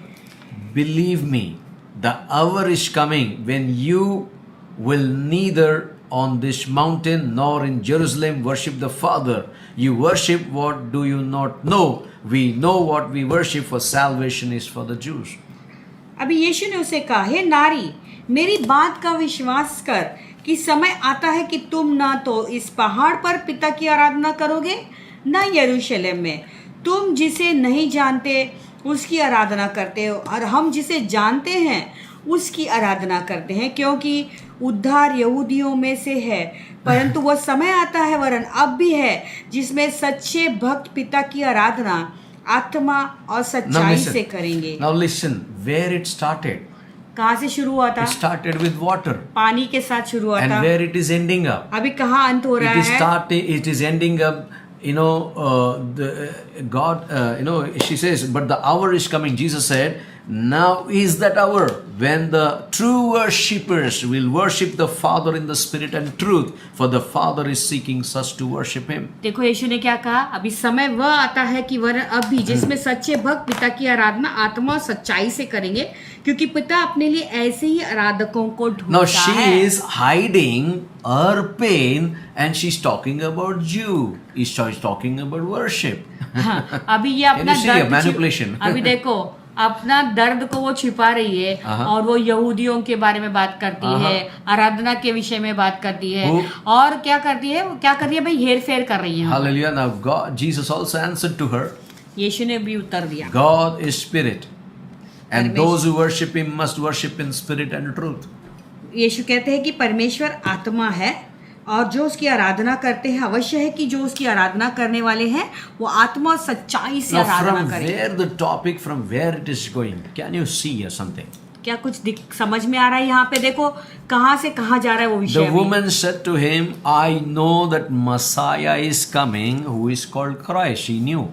believe me, the hour is coming when you will neither on this mountain nor in Jerusalem worship the Father. You worship what do you not know? We know what we worship, for salvation is for the Jews. अभी यीशु ने उसे कहा, हे नारी, मेरी बात का विश्वास कर कि समय आता है कि तुम ना तो इस पहाड़ पर पिता की आराधना करोगे, न यरूशलेम में। तुम जिसे नहीं जानते उसकी आराधना करते हो, और हम जिसे जानते हैं उसकी आराधना करते हैं, क्योंकि उद्धार यहूदियों में से है। परंतु वह समय आता है, वरन अब भी है, जिसमें सच्चे भक्त पिता की आराधना आत्मा और सच्चाई से करेंगे। Now listen, where it started. कहाँ से शुरू हुआ था? It started with water. पानी के साथ शुरू हुआ And था। where it is ending up. अभी कहाँ अंत हो रहा है? It is ending up, God, she says, but the hour is coming. Jesus said, now is that hour when the true worshippers will worship the Father in the Spirit and truth, for the Father is seeking such to worship Him. देखो यीशु ने क्या कहा, अभी समय वह आता है कि वह अब भी, जिसमें सच्चे भक्त पिता की आराधना आत्मा और सच्चाई से करेंगे, क्योंकि पिता अपने लिए ऐसे ही आराधकों को ढूंढता Now है। she is hiding her pain and she's talking about Jew. She's talking about worship. हाँ, अभी ये Can अपना you see a दर्द manipulation? अभी देखो अपना दर्द को वो छिपा रही है, और वो यहूदियों के बारे में बात करती है, आराधना के विषय में बात करती है, और क्या करती है, वो क्या कर रही है भाई, हेर फेर कर रही है। Hallelujah. Now Jesus also answered to her, यीशु ने भी उत्तर दिया, God is spirit, and those who worship Him must worship in spirit and truth. यीशु कहते हैं कि परमेश्वर आत्मा है, और जो उसकी आराधना करते हैं, अवश्य है कि जो उसकी आराधना करने वाले हैं वो आत्मा और सच्चाई से Now आराधना from करें। where the topic, from where it is going, can you see or something? क्या कुछ समझ में आ रहा है यहाँ पे? देखो कहाँ से कहाँ जा रहा है वो विषय The अभी। woman said to him, I know that Messiah is coming, who is called Christ. She knew.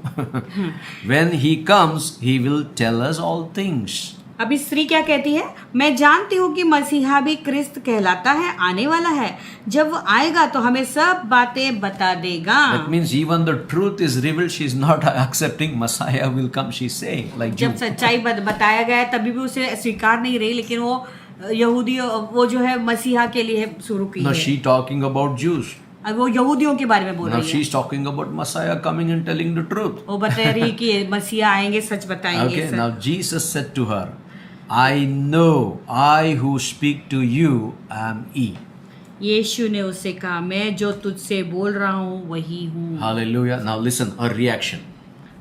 When He comes, He will tell us all things. अभी स्त्री क्या कहती है, मैं जानती हूँ कि मसीहा भी क्रिस्त कहलाता है, आने वाला है, जब वो आएगा तो हमें सब बातें बता देगा। That means even the truth is revealed, she is not accepting Messiah will come, she is saying, like Jew. जब सच्चाई बताया गया है तभी भी उसे स्वीकार नहीं रही, लेकिन वो यहूदी वो जो है मसीहा के लिए शुरू की Now है। she talking about Jews. अब वो यहूदियों के बारे में बोल Now रही है। she is talking about Messiah coming and telling the truth. वो बता रही है कि मसीहा आएंगे, सच बताएंगे। Okay, now Jesus said to her, I know, I who speak to you am He. यीशु ने उससे कहा, मैं जो तुझसे बोल रहा हूँ वही हूँ। Hallelujah. Now listen, her reaction.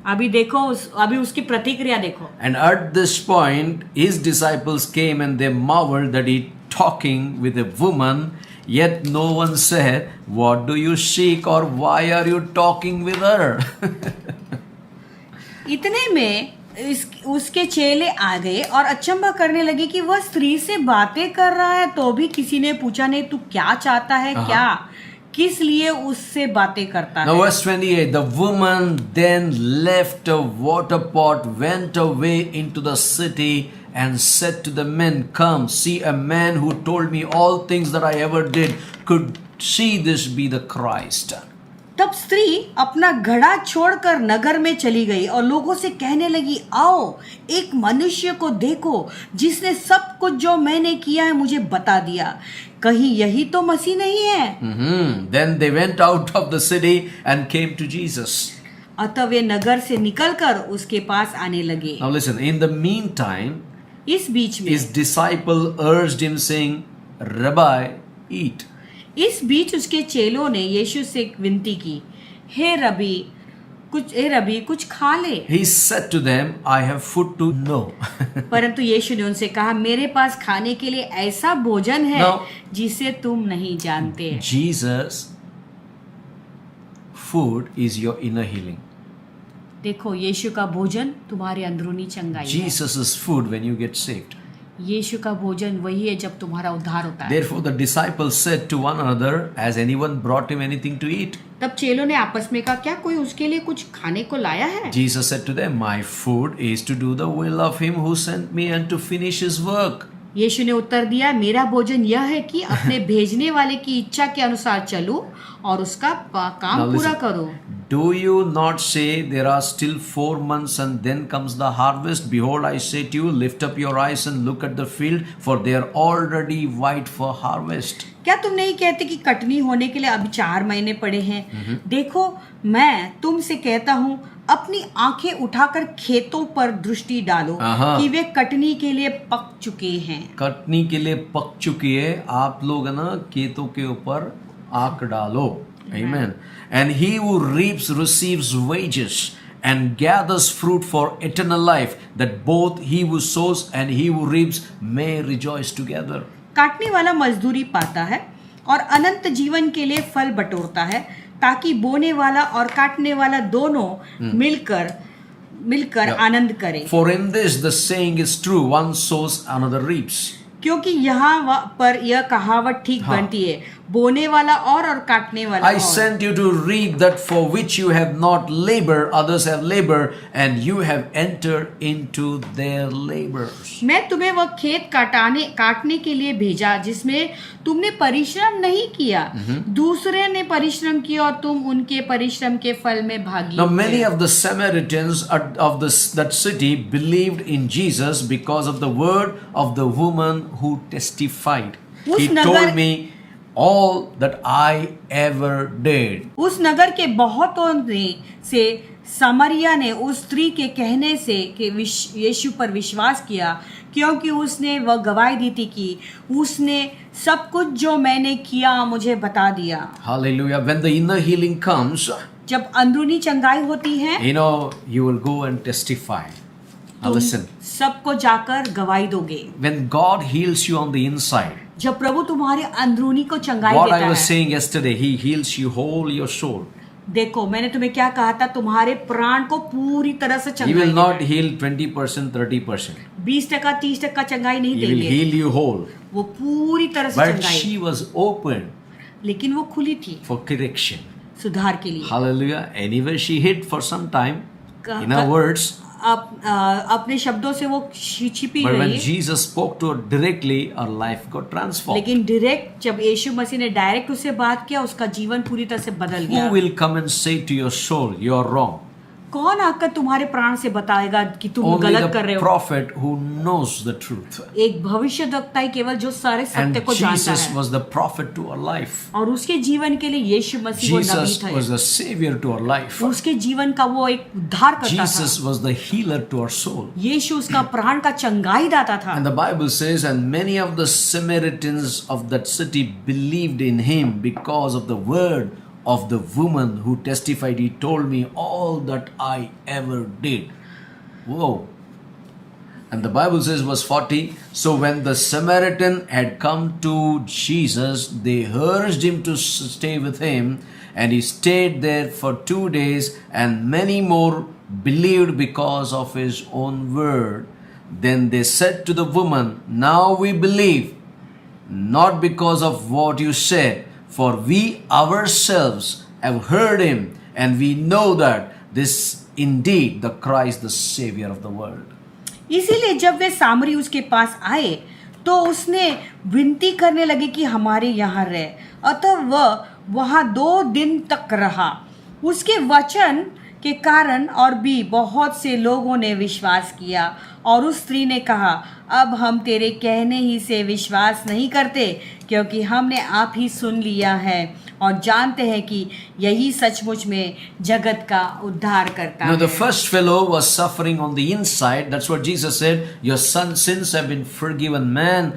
अभी देखो अभी उसकी प्रतिक्रिया देखो। And at this point, his disciples came and they marveled that he talking with a woman, yet no one said, what do you seek or why are you talking with her? इतने में उसके चेले आ गए और अचंभा करने लगे कि वह स्त्री से बातें कर रहा है, तो भी किसी ने पूछा नहीं तू क्या चाहता है, क्या किस लिए उससे बातें करता Now है। verse 28, the woman then left a water pot, went away into the city and said to the men, come, see a man who told me all things that I ever did. Could see this be the Christ? तब स्त्री अपना घड़ा छोड़कर नगर में चली गई और लोगों से कहने लगी, आओ एक मनुष्य को देखो जिसने सब कुछ जो मैंने किया है मुझे बता दिया, कहीं यही तो मसीह नहीं है। Then they went out of the city and came to Jesus. अतः वे नगर से निकलकर उसके पास आने लगे। Now listen, in the meantime, इस बीच में his disciple urged him saying, Rabbi, eat. इस बीच उसके चेलों ने यीशु से विनती की, हे रबी कुछ खा ले। He said to them, I have food to know. परंतु यीशु ने उनसे कहा, मेरे पास खाने के लिए ऐसा भोजन है Now, जिसे तुम नहीं जानते। Jesus' food is your inner healing. देखो, यीशु का भोजन तुम्हारे अंदरूनी चंगाई है। Jesus' food when you get saved. यीशु का भोजन वही है जब तुम्हारा उद्धार होता है। Therefore, the disciples said to one another, Has anyone brought him anything to eat? तब चेलों ने आपस में कहा, क्या कोई उसके लिए कुछ खाने को लाया है? Jesus said to them, My food is to do the will of him who sent me and to finish his work. यीशु ने उत्तर दिया, मेरा भोजन यह है कि अपने भेजने वाले की इच्छा के अनुसार चलूं और उसका काम Now पूरा listen. करो। Do you not say there are still 4 months and then comes the harvest? Behold, I say to you, lift up your eyes and look at the field, for they are already white for harvest. क्या तुम नहीं कहते कि कटनी होने के लिए अभी 4 महीने पड़े हैं? देखो, मैं तुमसे कहता हूँ, अपनी आंखें उठाकर खेतों पर दृष्टि डालो कि वे कटनी के लिए पक चुके हैं। कटनी के लिए पक चुकी है। आप लोग है ना खेतों के ऊपर आंख डालो। Amen. And he who reaps receives wages and gathers fruit for eternal life, that both he who sows and he who reaps may rejoice together. काटने वाला मजदूरी पाता है और अनंत जीवन के लिए फल बटोरता है, ताकि बोने वाला और काटने वाला दोनों मिलकर आनंद करें। For in this the saying is true, one sows, another reaps. क्योंकि यहाँ पर यह कहावत ठीक बनती है, बोने वाला और काटने वाला I sent you to reap that for which you have not labored, others have labored, and you have entered into their labors. मैं तुम्हें वह खेत काटने के लिए भेजा जिसमें तुमने परिश्रम नहीं किया, दूसरे ने परिश्रम किया और तुम उनके परिश्रम के फल में भागी। Now many of the Samaritans of that city believed in Jesus because of the word of the woman who testified. He told me all that I ever did. उस नगर के बहुतों से समरिया ने उस स्त्री के कहने से कि यीशु पर विश्वास किया, क्योंकि उसने वह गवाही दी थी कि उसने सब कुछ जो मैंने किया मुझे बता दिया। Hallelujah. When the inner healing comes, जब अंदरूनी चंगाई होती है, you will go and testify. Now listen. सबको जाकर गवाही दोगे। When God heals you on the inside, जब प्रभु तुम्हारे अंदरूनी को चंगाई what देता I was है। saying yesterday, He heals you whole your soul. देखो, मैंने तुम्हें क्या कहा था, तुम्हारे प्राण को पूरी तरह से He चंगाई will देता not है। heal 20%, 30%. 20%, 30% चंगाई नहीं He will देंगे, heal you whole. वो पूरी तरह से But चंगाई। she was open लेकिन वो खुली थी for correction. सुधार के लिए। Hallelujah. Anyway, she hid for some time. क- In her words, अपने शब्दों से वो छिपी but when रही, Jesus spoke to her directly, her life got transformed. लेकिन डायरेक्ट जब यीशु मसीह ने डायरेक्ट उससे बात किया, उसका जीवन पूरी तरह से बदल Who गया। will come and say to your soul, you are wrong? कौन आकर तुम्हारे प्राण से बताएगा कि तुम Only गलत कर the रहे हो? prophet who knows the truth. एक भविष्यद्वक्ता ही केवल जो सारे सत्य And को जानता Jesus है, was the prophet to our life. और उसके जीवन के लिए यीशु मसीह वो नबी Jesus था, was the savior to our life. उसके जीवन का वो एक उद्धार करता Jesus था। was the healer to our soul. यीशु उसका प्राण का चंगाई दाता था। And the Bible says, and many of the Samaritans of that city believed in him because of the word of the woman who testified, he told me all that I ever did. Whoa. And the Bible says, verse 40, so when the Samaritan had come to Jesus, they urged him to stay with him, and he stayed there for 2 days, and many more believed because of his own word. Then they said to the woman, now we believe, not because of what you said, for we ourselves have heard him, and we know that this indeed the Christ, the Savior of the world. इसीलिए जब वे सामरी उसके पास आए तो उसने विनती करने लगे कि हमारे यहाँ रहे, अतः वह वहाँ 2 दिन तक रहा। उसके वचन के कारण और भी बहुत से लोगों ने विश्वास किया। और उस स्त्री ने कहा, अब हम तेरे कहने ही से विश्वास नहीं करते, क्योंकि हमने आप ही सुन लिया है और जानते हैं कि यही सचमुच में जगत का उद्धार करता Now है। the first fellow was suffering on the inside. That's what Jesus said, your son's sins have been forgiven. Man,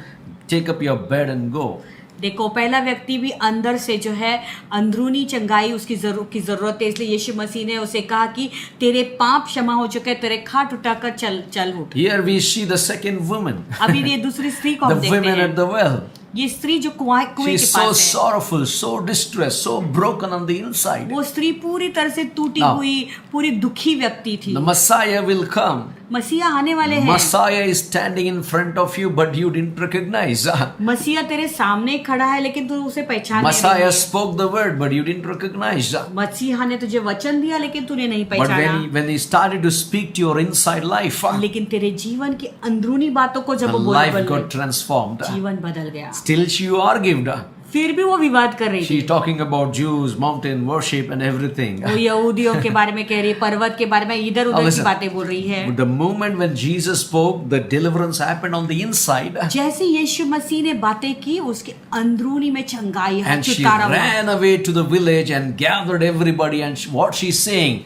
take up your bed and go. देखो, पहला व्यक्ति भी अंदर से जो है अंदरूनी चंगाई उसकी जरूरत है, इसलिए यीशु मसीह ने उसे कहा कि तेरे पाप क्षमा हो चुके, तेरे खाट उठाकर चल उठ। Here we see the second woman, अभी ये दूसरी स्त्री को the हम देखते women at हैं। the well. ये स्त्री जो कुएं के She's so पास है, sorrowful, so distressed, so broken on the inside. वो स्त्री पूरी तरह से टूटी Now, हुई, पूरी दुखी व्यक्ति थी। The Messiah will come. मसीहा आने वाले हैं। Messiah is standing in front of you, but you didn't recognize. मसीहा तेरे सामने खड़ा है, लेकिन तू उसे पहचान नहीं Messiah रही है। spoke the word, but you didn't recognize. मसीहा ने तुझे वचन दिया, लेकिन तूने नहीं But पहचाना। when he started to speak to your inside life, लेकिन तेरे जीवन की अंदरूनी बातों को जब the वो life बोल got transformed. जीवन बदल गया। Still she argued. फिर भी वो विवाद कर रही थी। She's talking about Jews, mountain worship and everything. वो यहूदियों के बारे में कह रही है, पर्वत के बारे में इधर उधर की listen. बातें बोल रही है। But the moment when Jesus spoke, the deliverance happened on the inside. जैसे यीशु मसीह ने बातें की, उसके अंदरूनी में चंगाई है, And she छुटकारा हुआ। ran away to the village and gathered everybody. And what she's saying?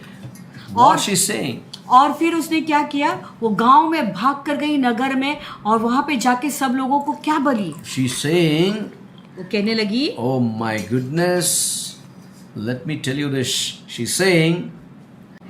What she's saying? और फिर उसने क्या किया, वो गांव में भाग कर गई नगर में, और वहां पे जाके सब लोगों को क्या बोली, She's saying, वो कहने लगी, oh my goodness, let me tell you this. She's saying,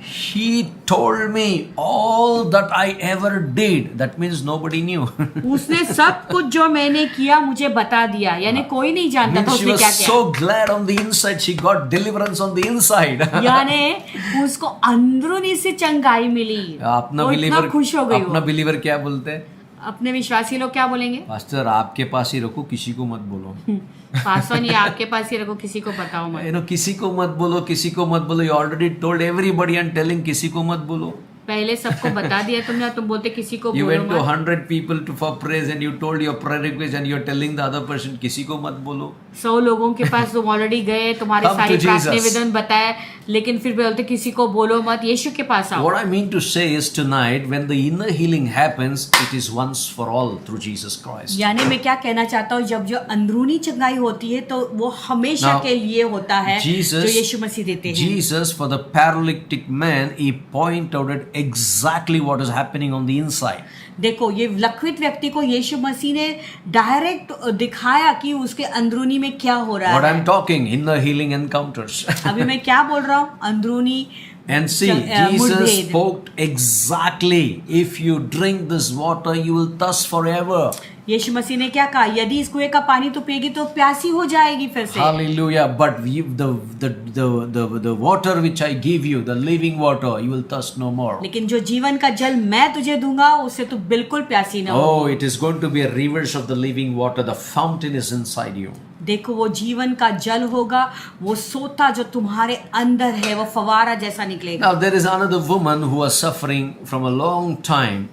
he told me all that I ever did. That means nobody knew. उसने सब कुछ जो मैंने किया मुझे बता दिया, यानी कोई नहीं जानता था Means she उसने was क्या किया। so glad on the inside. She got deliverance on the inside. यानी उसको अंदरूनी से चंगाई मिली, अपना वो इतना बिलीवर, खुश हो गई। अपना वो बिलीवर क्या बोलते हैं? अपने विश्वासी लोग क्या बोलेंगे, पास्टर आपके पास ही रखो, किसी को मत बोलो. पासवान ये आपके पास ही रखो, किसी को बताओ मत। किसी को मत बोलो, किसी को मत बोलो. You already told everybody and telling किसी को मत बोलो. पहले सबको बता दिया तुमने, तुम बोलते किसी को You बोलो went to मत। 100 people for praise and you told your prayer request and you're telling the other person किसी को मत बोलो. 100 लोगों के पास तुम ऑलरेडी गए, तुम्हारे Come सारे to प्रार्थना Jesus. निवेदन बताए, लेकिन फिर बोलते किसी को बोलो मत, यीशु के पास आओ। What I mean to say is tonight when the inner healing happens, it is once for all through Jesus Christ. यानी मैं क्या कहना चाहता हूँ, जब जो अंदरूनी चंगाई होती है तो वो हमेशा Now, के लिए होता है, Jesus- जो यीशु मसीह देते हैं। Jesus, for the paralytic man, he pointed out at exactly what is happening on the inside. देखो, ये लकवित व्यक्ति को यीशु मसीह ने डायरेक्ट दिखाया कि उसके अंदरूनी में क्या हो रहा What है। I'm talking, inner healing encounters. अभी मैं क्या बोल रहा हूँ, अंदरूनी And see, Jesus मुठभेद। spoke exactly. If you drink this water, you will thirst forever. यीशु मसीह ने क्या कहा, यदि इस कुएं का पानी तो पिएगी तो प्यासी हो जाएगी फिर से। Hallelujah. But the water which I give you, the living water, you will thirst no more. लेकिन जो जीवन का जल मैं तुझे दूंगा, उससे तू बिल्कुल प्यासी ना हो। Oh, it is going to be a rivers of the living water. The fountain is inside you. देखो, वो जीवन का जल होगा, वो सोता जो तुम्हारे अंदर है, वो फवारा जैसा निकलेगा। Now there is another woman who was suffering from a long time,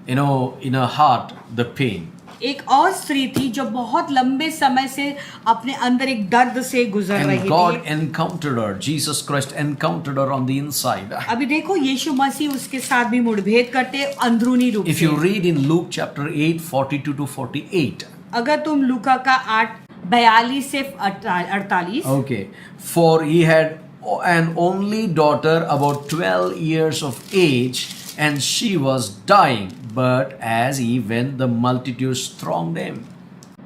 in her heart, the pain. एक और स्त्री थी जो बहुत लंबे समय से अपने अंदर एक दर्द से गुजर And रही God थी। encountered her. Jesus Christ encountered her on the inside. अभी देखो यीशु मसीह उसके साथ भी मुठभेड़ करते अंदरूनी रूप If से। you read in Luke chapter 8, 42 to 48. अगर तुम लूका का 8:42 से 48। Okay. For he had an only daughter about 12 years of age, and she was dying. But as he went, the multitudes thronged him.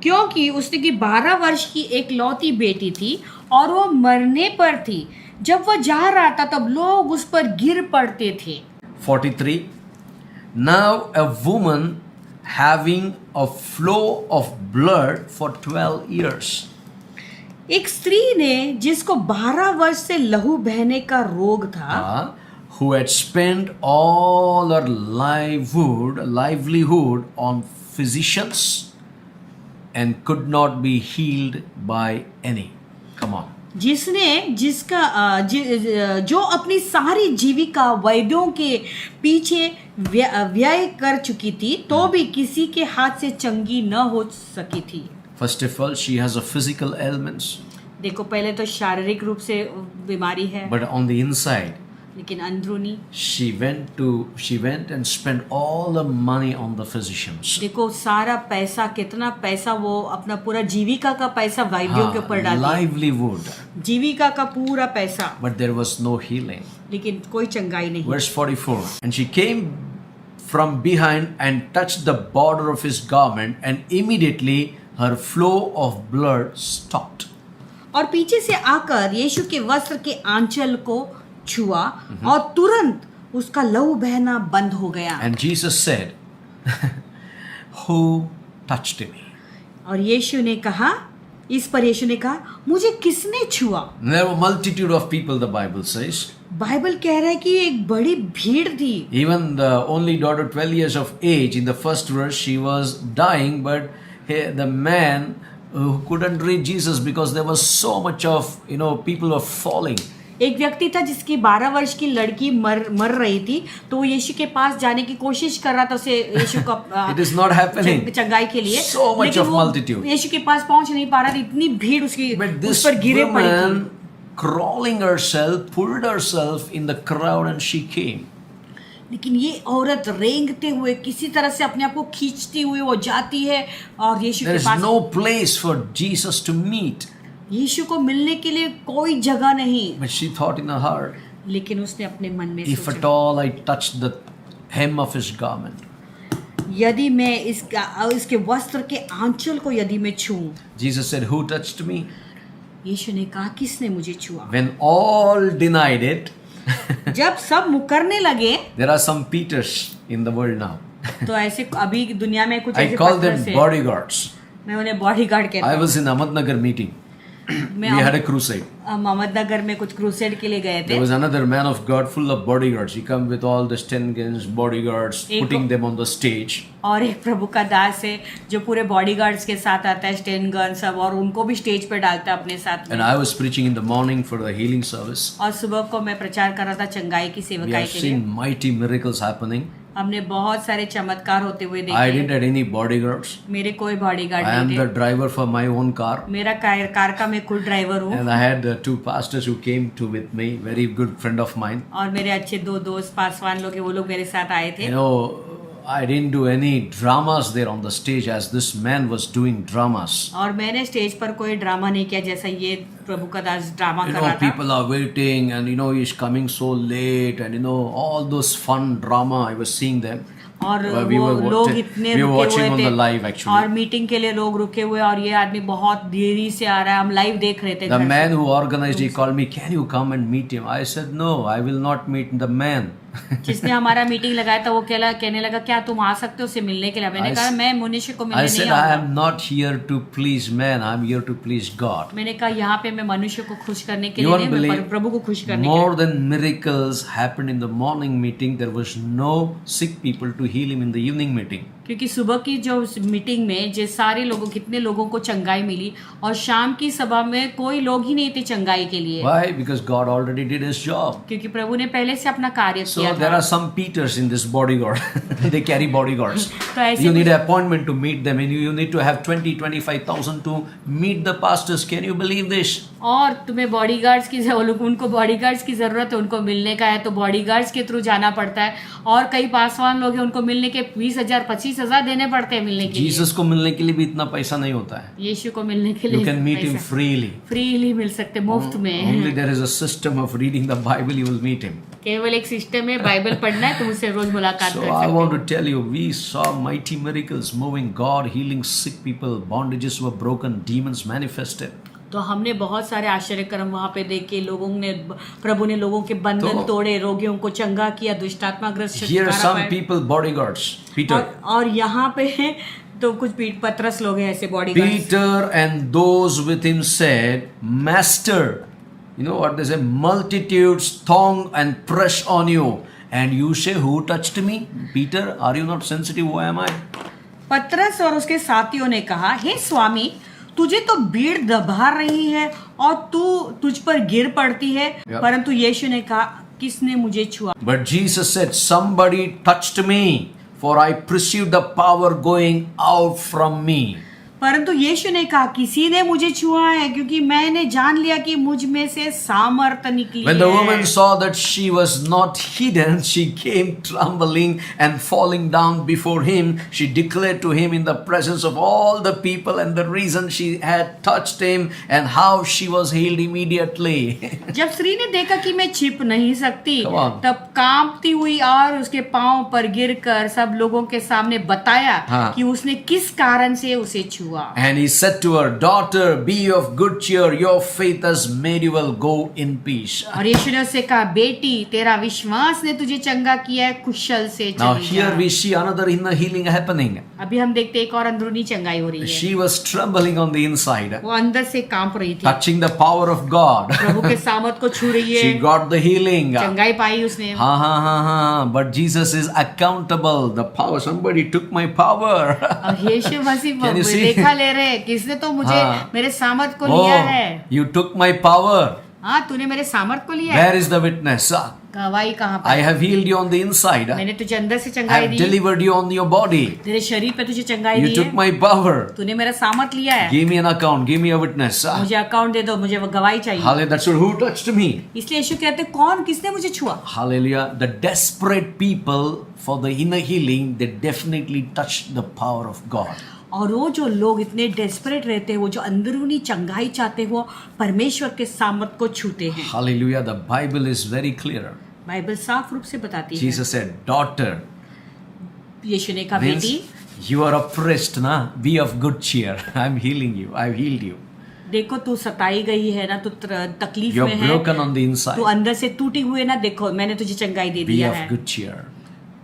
क्योंकि उसने की 12 वर्ष की एक लौती बेटी थी और वो मरने पर थी। जब वह जा रहा था तब लोग उस पर गिर पड़ते थे। 43. Now a woman having a flow of blood for 12 years. एक स्त्री ने जिसको 12 वर्ष से लहू बहने का रोग था, Who had spent all her livelihood on physicians and could not be healed by any. Come on. जो अपनी सारी जीविका वैद्यों के पीछे व्यय कर चुकी थी तो भी किसी के हाथ से चंगी न हो सकी थी। First of all, she has a physical ailments, देखो पहले तो शारीरिक रूप से बीमारी है, but on the inside, लेकिन अंदरूनी she went and spent all the money on the physicians. देखो सारा पैसा, कितना पैसा वो अपना पूरा जीविका का पैसा वैद्यों के ऊपर डाल दिया, Livelihood, जीविका का पूरा पैसा, but there was no healing. लेकिन कोई चंगाई नहीं। Verse 44. And she came from behind and touched the border of his garment, and immediately her flow of blood stopped. और पीछे से आकर यीशु के वस्त्र के आंचल को छुआ और तुरंत उसका लहू बहना बंद हो गया। And Jesus said, Who touched me? और यीशु ने कहा, इस पर यीशु ने कहा, मुझे किसने छुआ? There were multitude of people, the Bible says. Bible कह रहा है कि एक बड़ी भीड़ थी। Even the only daughter, 12 years of age, in the first verse, she was dying, but the man who couldn't reach Jesus because there was so much of, people were falling. एक व्यक्ति था जिसकी 12 वर्ष की लड़की मर रही थी, तो वो यीशु के पास जाने की कोशिश कर रहा था, उसे यीशु को It is not happening. चंगाई के लिए, So much लेकिन of वो multitude. यीशु के पास पहुंच नहीं पा रहा था, इतनी भीड़ उसकी But उस this पर गिरे पड़ी थी। woman, crawling herself, pulled herself in the crowd, and she came. लेकिन ये औरत रेंगते हुए किसी तरह से अपने आप को खींचती हुई वो जाती है और यीशु There के is pass. no place for Jesus to meet. यीशु को मिलने के लिए कोई जगह नहीं, But she thought in her heart, लेकिन उसने अपने मन में if at सोचा, all I touched the hem of his garment. यदि मैं इसके वस्त्र के आंचल को यदि मैं छूऊं। Jesus said, Who touched me? यीशु ने कहा, किसने मुझे छुआ? When all denied it, जब सब मुकरने लगे, there are some Peters in the world now. तो ऐसे अभी दुनिया में कुछ I ऐसे call पत्थर them से, bodyguards. मैं उन्हें बॉडीगार्ड कहता I हूँ। was in Ahmednagar meeting. We had a crusade. Ahmednagar में कुछ क्रूसेड के लिए गए थे। There was another man of God full of bodyguards. He come with all the 10 guns, bodyguards, putting them on the stage. और एक प्रभु का दास है जो पूरे बॉडीगार्ड्स के साथ आता है, स्टेन गन सब, और उनको भी स्टेज पे डालता है अपने साथ And में। I was preaching in the morning for the healing service. और सुबह को मैं प्रचार कर रहा था चंगाई की We सेवकाई have के लिए। seen mighty miracles happening. हमने बहुत सारे चमत्कार होते हुए I देखे। didn't have any bodyguards. मेरे कोई बॉडीगार्ड I am नहीं the थे। driver for my own car. मेरा कार का मैं खुद ड्राइवर हूँ। And I had two pastors who came to with me, very good friend of mine. और मेरे अच्छे दो दोस्त पासवान लोग हैं, वो लोग मेरे साथ आए थे। I didn't do any dramas there on the stage as this man was doing dramas. और मैंने स्टेज पर कोई ड्रामा नहीं किया जैसा ये प्रभु का दास ड्रामा कर रहा था। People are waiting and he's coming so late and all those fun drama I was seeing them. और We वो were लोग इतने we were रुके watching हुए on थे the live actually. और मीटिंग के लिए लोग रुके हुए, और ये आदमी बहुत देरी से आ रहा है, हम लाइव देख रहे थे The घर से। man who organized, he called me, can you come and meet him? I said, no, I will not meet the man. जिसने हमारा मीटिंग लगाया था वो कहने लगा, क्या तुम आ सकते हो उससे मिलने के लिए? मैंने कहा मैं मनुष्य को I मिलने said, नहीं I आऊंगा। am not here to please man, I am here to please God. मैंने कहा यहाँ पे मैं मनुष्य को खुश करने के You लिए won't नहीं, मैं believe, प्रभु को खुश करने के more लिए। than miracles happened in the morning meeting. There was no sick people to heal him in the evening meeting. क्योंकि सुबह की जो मीटिंग में जो सारे लोगों, कितने लोगों को चंगाई मिली, और शाम की सभा में कोई लोग ही नहीं थे चंगाई के लिए। Why? Because God already did his job. क्योंकि प्रभु ने पहले से अपना कार्य So किया there था। are some Peters in this bodyguard. They carry bodyguards. तो ऐसे You need कुछ- an appointment to meet them, and you need to have 25,000 to meet the pastors. Can you believe this? और तुम्हें bodyguards की उनको bodyguards की जरूरत है, उनको मिलने का है तो बॉडीगार्ड्स के थ्रू जाना पड़ता है। और कई पासवान लोग हैं, उनको मिलने के 20,000 25,000 देने पड़ते हैं मिलने के लिए। Jesus को मिलने के लिए भी इतना पैसा नहीं होता है. यीशु को मिलने के You लिए can meet him freely. Freely मिल सकते, मुफ्त Only में। there is a system of reading the Bible, you will meet him. केवल एक सिस्टम है, बाइबल पढ़ना है, तुम उससे रोज मुलाकात So कर I सकते want हो। to tell you, we saw mighty miracles moving, God healing sick people, bondages were broken, demons manifested. तो हमने बहुत सारे आश्चर्य कर्म वहाँ पे देखे, लोगों ने प्रभु ने लोगों के बंधन तो- तोड़े, रोगियों को चंगा किया, दुष्टात्माग्रस्त Here are छुटकारा some पाए। people, bodyguards. Peter. और यहाँ पे तो कुछ पतरस लोग हैं ऐसे bodyguards. Peter and those with him said, Master, you know what they say, multitudes throng and press on you, and you say, who touched me? Peter, are you not sensitive? Who am I? पतरस और उसके साथियों ने कहा, हे स्वामी, तुझे तो भीड़ दबा रही है और तू तुझ पर गिर पड़ती है। Yeah. परंतु यीशु ने कहा, किसने मुझे छुआ? But Jesus said, somebody touched me, for I perceived the power going out from me. परंतु यीशु ने कहा, किसी ने मुझे छुआ है, क्योंकि मैंने जान लिया कि मुझ में से सामर्थ निकली When the है। woman saw that she was not hidden, she came trembling and falling down before him. She declared to him in the presence of all the people and the reason she had touched him and how she was healed immediately. जब स्त्री ने देखा कि मैं छिप नहीं सकती, Come on. तब कांपती हुई और उसके पांव पर गिरकर सब लोगों के सामने बताया हाँ। कि उसने किस कारण से उसे छुआ। And he said to her, Daughter, be of good cheer. Your faith has made you well. Go in peace. और यीशु ने उससे कहा, बेटी, तेरा विश्वास ने तुझे चंगा किया है, कुशल से Now चली here जा। we see another inner healing happening. अभी हम देखते हैं एक और अंदरूनी चंगाई हो रही है। She was trembling on the inside, वो अंदर से कांप रही थी, touching the power of God. प्रभु के सामर्थ को छू रही है, She got the healing. चंगाई पाई उसने। But Jesus is accountable. The power, somebody took my power. और यीशु मसीह Can you see? लेखा ले रहे, किसने तो मुझे हाँ। मेरे सामर्थ को लिया है। You took my power. हाँ, तूने मेरे सामर्थ को लिया है। Where is the witness? गवाही कहाँ I पर? have healed you on the inside. मैंने तुझे अंदर से I चंगाई have the, delivered you on your body. तेरे शरीर पे तुझे चंगाई You दी took है, my power. तूने मेरा सामर्थ लिया है। Give me an account. Give me a witness. मुझे अकाउंट दे दो, मुझे वो गवाही चाहिए। Hallelujah. That's who touched me. इसलिए यीशु कहते, कौन, किसने मुझे छुआ? Hallelujah. The desperate people for the inner healing, they definitely touched the power of God. और वो जो लोग इतने डेस्परेट रहते हैं, वो जो अंदरूनी चंगाई चाहते हैं, वो परमेश्वर के सामर्थ को छूते हैं। Hallelujah. The Bible is very clear. Bible साफ रूप से बताती है। Jesus said, Daughter, यीशु ने कहा, means बेटी, you are oppressed, na? Be of good cheer. I'm healing you. I've healed you. देखो तू सताई गई है ना, तू तकलीफ You're में है, broken on the तू inside. अंदर से टूटी हुई है ना, देखो मैंने तुझे चंगाई दे Be दिया of है। good cheer.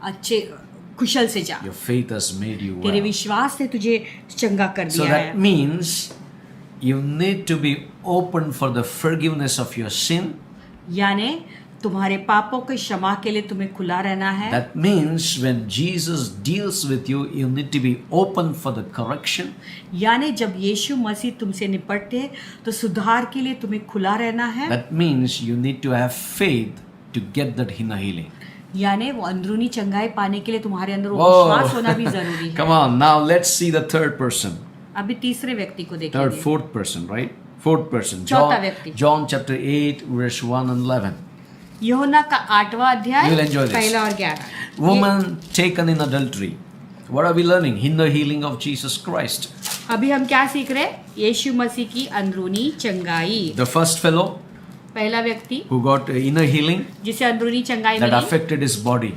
अच्छे कुशल से जा, Your faith has made you तेरे well. विश्वास ने तुझे चंगा कर So दिया that है। means you need to be open for the forgiveness of your sin. यानी तुम्हारे पापों के क्षमा के लिए तुम्हें खुला रहना है। That means when Jesus deals with you, you need to be open for the correction. यानी जब यीशु मसीह तुमसे निपटते हैं तो सुधार के लिए तुम्हें खुला रहना है। That means you need to have faith to get that inner healing. यानी वो अंदरूनी चंगाई पाने के लिए तुम्हारे अंदर वो विश्वास होना भी जरूरी है। Come on, now let's see the third person. अभी तीसरे व्यक्ति को Third, देखेंगे। fourth person, right? Fourth person. चौथा व्यक्ति। John chapter 8, verse 1 and 11. यूहन्ना का 8वां अध्याय You will enjoy this. पहला और 11। Woman taken in adultery. What are we learning? Inner healing of Jesus Christ. अभी हम क्या सीख रहे हैं? यीशु मसीह की अंदरूनी चंगाई। The first fellow पहला व्यक्ति who got inner healing जिसे अंदरूनी चंगाई that milli, affected his body.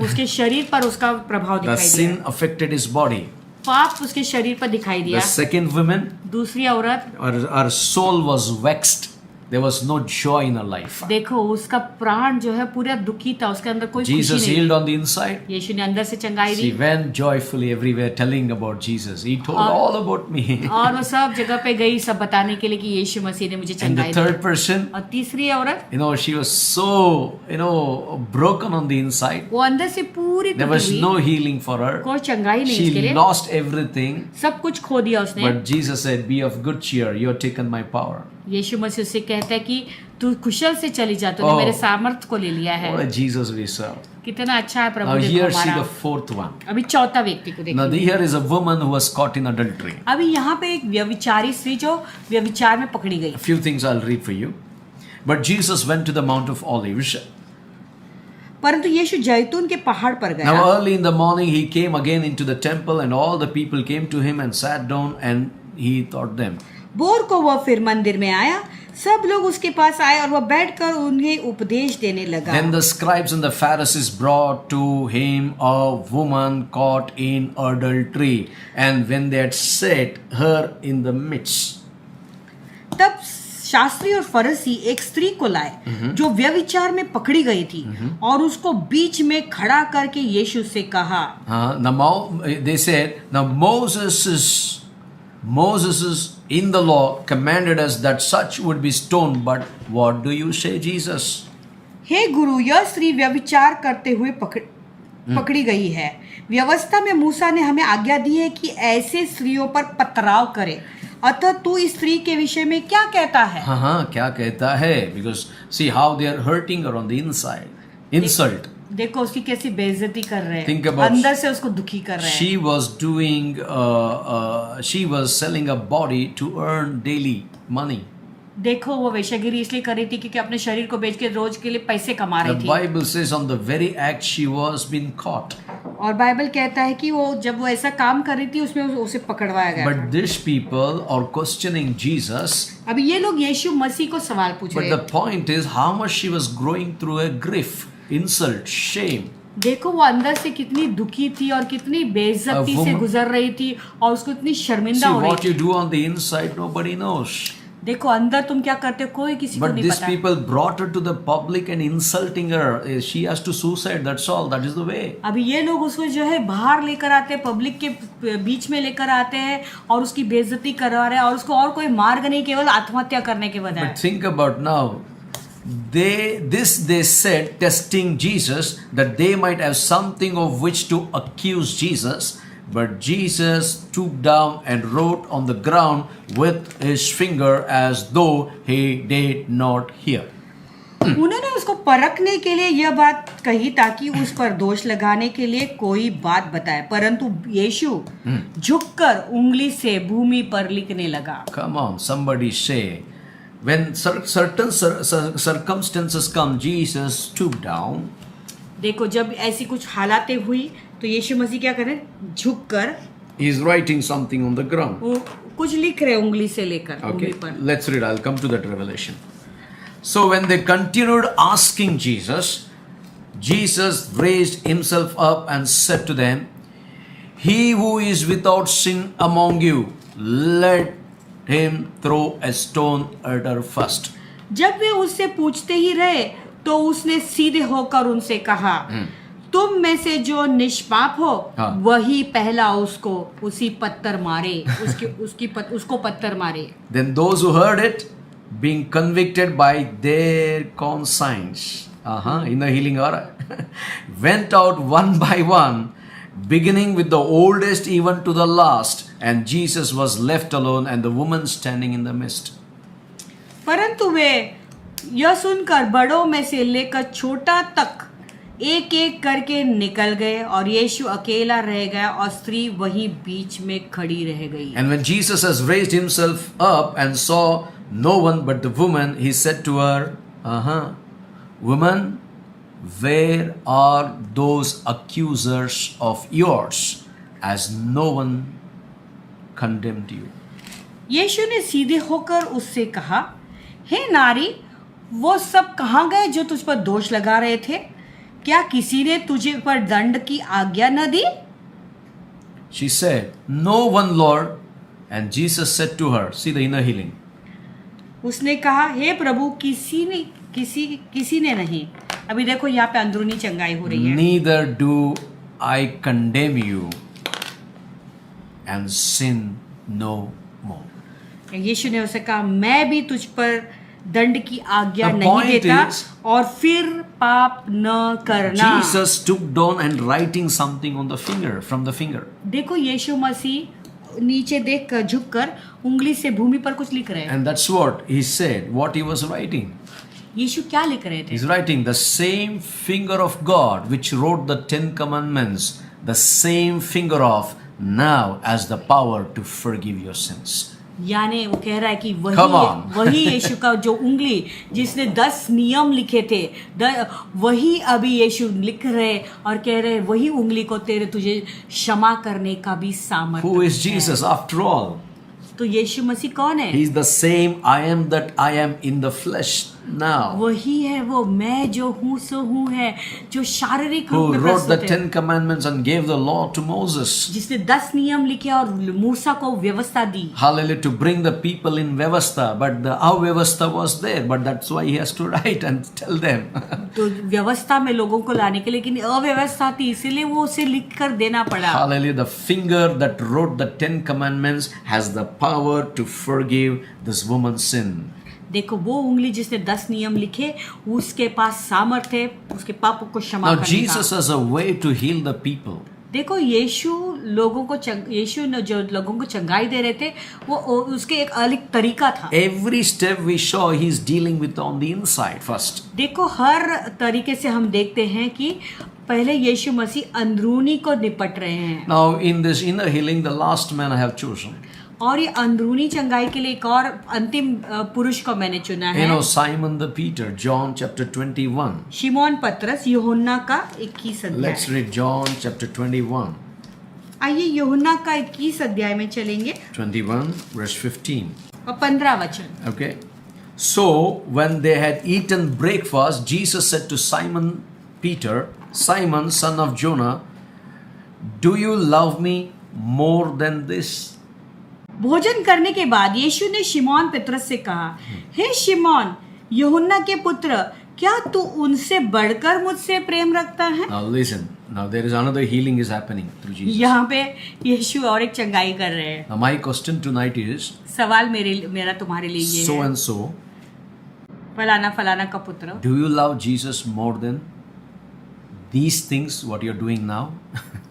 उसके शरीर पर उसका प्रभाव The दिखाई sin दिया, affected his body. पाप उसके शरीर पर दिखाई दिया। The second woman, दूसरी औरत, her soul was vexed. There was no joy in her life. देखो उसका प्राण जो है पूरा दुखी था, उसके अंदर कोई खुशी Jesus नहीं healed थी। on the inside. यीशु ने अंदर से चंगाई She the went joyfully everywhere telling about Jesus. He told all about me. और वो सब जगह पे गई सब बताने के लिए कि यीशु मसीह ने मुझे And the चंगाई दी। third person, और तीसरी औरत, she was so, broken on the inside. वो अंदर से पूरी There was टूटी no हुई, healing for her. कोई चंगाई नहीं उसके She लिए, lost everything. सब कुछ खो दिया उसने। But Jesus said, Be of good cheer. You have taken my power. यीशु मसीह उससे कहता है कि तू कुशल से चली जा, तूने Oh. मेरे सामर्थ्य को ले लिया है। What a Jesus we serve. कितना अच्छा है Now प्रभु देखो here see हमारा। the fourth one. अभी चौथा व्यक्ति को Now देखिए। here is a woman who was caught in adultery. अभी यहाँ पे एक व्यभिचारी स्त्री जो व्यभिचार में पकड़ी गई। A few things I'll read for you. But Jesus went to the Mount of Olives. परंतु यीशु जैतून के पहाड़ पर Now गया। early in the morning he came again into the temple, and all the people came to him and sat down, and he taught them. भोर को वह फिर मंदिर में आया, सब लोग उसके पास आए और वह बैठकर उन्हें उपदेश देने लगा। Then the scribes and the Pharisees brought to him a woman caught in adultery, and when they had set her in the midst. तब शास्त्री और फरीसी एक स्त्री को लाए जो व्यभिचार में पकड़ी गई थी और उसको बीच में खड़ा करके यीशु से कहा। They said, now Moses is in the law commanded us that such would be stoned, but what do you say, Jesus? हे गुरु, यह स्त्री व्यभिचार करते हुए पकड़ी गई है। व्यवस्था में मूसा ने हमें आज्ञा दी है कि ऐसे स्त्रियों पर पथराव करे, अतः तू इस स्त्री के विषय में क्या कहता है? हाँ क्या कहता है? Because see how they are hurting her on the inside. Insult. देखो उसकी कैसी बेइज्जती कर रहे Think हैं, about- अंदर से उसको दुखी कर रहे हैं। She was doing, she was selling a body to earn daily money. देखो वो वेश्यागिरी इसलिए कर रही थी क्योंकि अपने शरीर को बेच के रोज के लिए पैसे कमा The रही थी। Bible says on the very act she was being caught. और बाइबल कहता है कि वो जब वो ऐसा काम कर रही थी उसमें उसे पकड़वाया गया। But these people are questioning Jesus. अभी ये लोग यीशु मसीह को सवाल पूछ But रहे the हैं। point is how much she was growing through a grief, insult, shame. देखो वो अंदर से कितनी दुखी थी और कितनी बेइज्जती A से woman- गुजर रही थी और उसको इतनी See शर्मिंदा हो रही what थी। you do on the inside, nobody knows. देखो अंदर तुम क्या करते हो कोई किसी को But नहीं these पता। people brought her to the public and insulting her. She has to suicide. That's all. That is the way. अभी ये लोग उसको जो है बाहर लेकर आते हैं, पब्लिक के बीच में लेकर आते हैं और उसकी बेइज्जती करवा रहे हैं और उसको और कोई मार्ग नहीं, केवल आत्महत्या करने के बजाय। But think about now. They said, testing Jesus, that they might have something of which to accuse Jesus. But Jesus stooped down and wrote on the ground with his finger as though he did not hear. उन्होंने उसको परखने के लिए यह बात कही ताकि उस पर दोष लगाने के लिए कोई बात बताए, परंतु यीशु झुककर उंगली से भूमि पर लिखने लगा। Come on, somebody say. When certain circumstances come, Jesus stooped down. देखो जब ऐसी कुछ हालातें हुई तो यीशु मसीह क्या करें? झुककर He is writing something on the ground. वो कुछ लिख रहे उंगली से लेकर Okay, भूमि पर। let's read. I'll come to that revelation. So when they continued asking Jesus, Jesus raised himself up and said to them, "He who is without sin among you, let him throw a stone at her first." जब वे उससे पूछते ही रहे तो उसने सीधे होकर उनसे कहा, तुम में से जो निष्पाप हो हाँ। वही पहला उसको उसी पत्थर मारे, उसको पत्थर मारे। Then those who heard it, being convicted by their conscience, inner healing hour, went out one by one, beginning with the oldest even to the last, and Jesus was left alone and the woman standing in the midst. परंतु वे यह सुनकर बड़ों में से लेकर छोटा तक एक एक करके निकल गए और यीशु अकेला रह गया और स्त्री वहीं बीच में खड़ी रह गई। And when Jesus has raised himself up and saw no one but the woman, he said to her, "Woman, where are those accusers of yours? As no one condemned you?" यीशु ने सीधे होकर उससे कहा, हे नारी, वो सब कहाँ गए जो तुझ पर दोष लगा रहे थे? क्या किसी ने तुझे पर दंड की आज्ञा न दी? She said, "No one, Lord." And Jesus said to her, see the inner healing. उसने कहा, हे प्रभु, किसी ने नहीं। अभी देखो यहाँ पे अंदरूनी चंगाई हो रही है। "Neither do I condemn you, and sin no more." यीशु ने उसे कहा, मैं भी तुझ पर दंड की आज्ञा The नहीं point देता is- और फिर पाप न करना। Jesus stooped down and writing something on the finger, from the finger. देखो यीशु मसीह नीचे देख कर झुककर उंगली से भूमि पर कुछ लिख रहे हैं। And that's what he said, what he was writing. यीशु क्या लिख रहे थे? He's writing the same finger of God which wrote the 10 commandments, the same finger of now has the power to forgive your sins. यानी वो कह रहा है कि Come on. वही यीशु का जो उंगली जिसने 10 नियम लिखे थे, वही अभी यीशु लिख रहे और कह रहे वही उंगली को तुझे क्षमा करने का भी सामर्थ्य Who is है। Jesus after all? तो यीशु मसीह कौन है? He is the same I am that I am in the flesh now. वही है वो मैं जो हूँ सो हूँ है, जो शारीरिक रूप Who में wrote the प्रस्तुत है, 10 commandments and gave the law to Moses. जिसने 10 नियम लिखे और मूसा को व्यवस्था दी। Hallelujah, to bring the people in Vyavastha, but the Avyavastha was there, but that's why he has to write and tell them. तो व्यवस्था में लोगों को लाने के, लेकिन अव्यवस्था थी इसीलिए वो उसे लिख कर देना पड़ा। Hallelujah, the finger that wrote the 10 commandments has the power to forgive this woman's sin. देखो वो उंगली जिसने 10 नियम लिखे उसके पास सामर्थ्य है उसके पाप को क्षमा Now करने Jesus का। has a way to heal the people. देखो यीशु यीशु ने जो लोगों को चंगाई दे रहे थे वो उसके एक अलग तरीका था। Every step we saw, he's dealing with on the inside first. देखो हर तरीके से हम देखते हैं कि पहले यीशु मसीह अंदरूनी को निपट रहे हैं। Now in this inner healing, the last man I have chosen. और ये अंदरूनी चंगाई के लिए एक और अंतिम पुरुष को मैंने चुना है। You know, Simon the Peter, John chapter 21. शिमोन पतरस यूहन्ना का 21 अध्याय। Let's read John chapter 21. आइए यूहन्ना का 21 अध्याय में चलेंगे 21 verse 15. और 15 वचन। Okay. So when they had eaten breakfast, Jesus said to Simon Peter, Simon son of Jonah, do you love me more than this? भोजन करने के बाद यीशु ने शिमोन पतरस से कहा, हे शिमोन यूहन्ना के पुत्र, क्या तू उनसे बढ़कर मुझसे प्रेम रखता है? Now listen. Now there is another healing is happening through Jesus. यहाँ पे यीशु और एक चंगाई कर रहे हैं। Now my question tonight is, सवाल मेरा तुम्हारे लिए ये so है, and so, फलाना फलाना का पुत्र, do you love Jesus more than these things what you're doing now?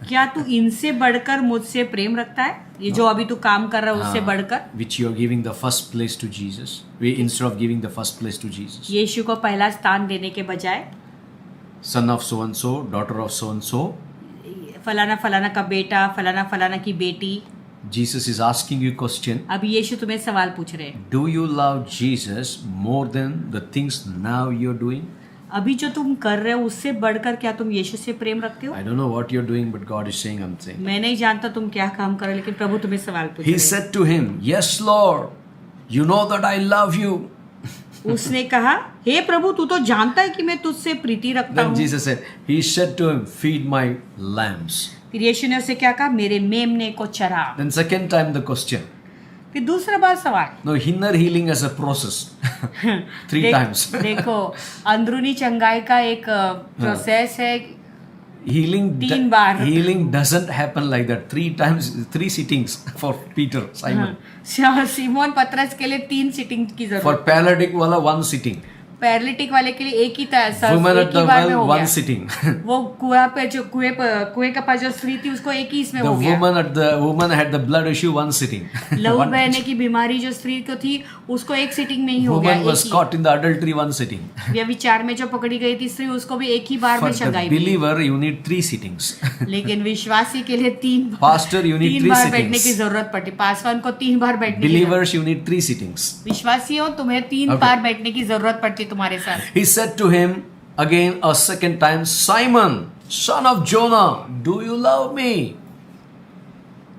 क्या तू इनसे बढ़कर मुझसे प्रेम रखता है? ये जो अभी तू काम कर रहा है उससे बढ़कर, Which you are giving the first place to Jesus. Instead of giving the first place to Jesus. यीशु को पहला स्थान देने के बजाय Son of so and so, daughter of so and so. फलाना फलाना का बेटा, फलाना फलाना की बेटी। Jesus is asking you a question. अभी यीशु तुम्हें सवाल पूछ रहे हैं, Do you love Jesus more than the things now you're doing? अभी जो तुम कर रहे हो उससे बढ़कर क्या तुम यीशु से प्रेम रखते हो? I don't know what you're doing, but God is saying, I'm saying. मैं नहीं जानता तुम क्या काम कर रहे हो, लेकिन प्रभु तुम्हें सवाल पूछ He रहे said to him, Yes, Lord, you know that I love you. हैं। उसने कहा, हे प्रभु तू तो जानता है कि मैं तुझसे प्रीति रखता Then हूँ। Jesus said, He said to him, Feed my lambs. फिर यीशु ने उसे क्या कहा, मेरे मेमने को चरा। Then second time the question. फिर दूसरा बार सवाल, No, inner healing as a process. 3 times. देखो अंदरूनी चंगाई का एक प्रोसेस है। Healing, 3 bar. healing doesn't happen like that. 3 times, 3 sittings for Peter, Simon. Simon पतरस के लिए 3 सिटिंग की For जरूरत, paralytic wala 1 sitting. पैरालिटिक वाले के लिए एक ही Woman at the बार में well, हो 1 गया। sitting. वो कुएं के पास जो स्त्री थी उसको एक ही इसमें The हो गया। woman had the blood issue 1 sitting. लहू One- बहने की बीमारी जो स्त्री को थी उसको एक सिटिंग में ही हो गया। Woman was caught in the adultery 1 sitting. व्यभिचार में जो पकड़ी गई थी स्त्री उसको भी एक ही बार For में the चंगाई मिली। believer, you need 3 sittings. लेकिन विश्वासी के लिए 3 Pastor, you need 3 बार बैठने की sittings. जरूरत पड़ती। पासवान को 3 बार बैठने की जरूरत। Believers, you need 3 sittings. विश्वासियों तुम्हें 3 Okay. बार बैठने की जरूरत पड़ती तुम्हारे साथ। He said to him again a second time, Simon, son of Jonah, do you love me?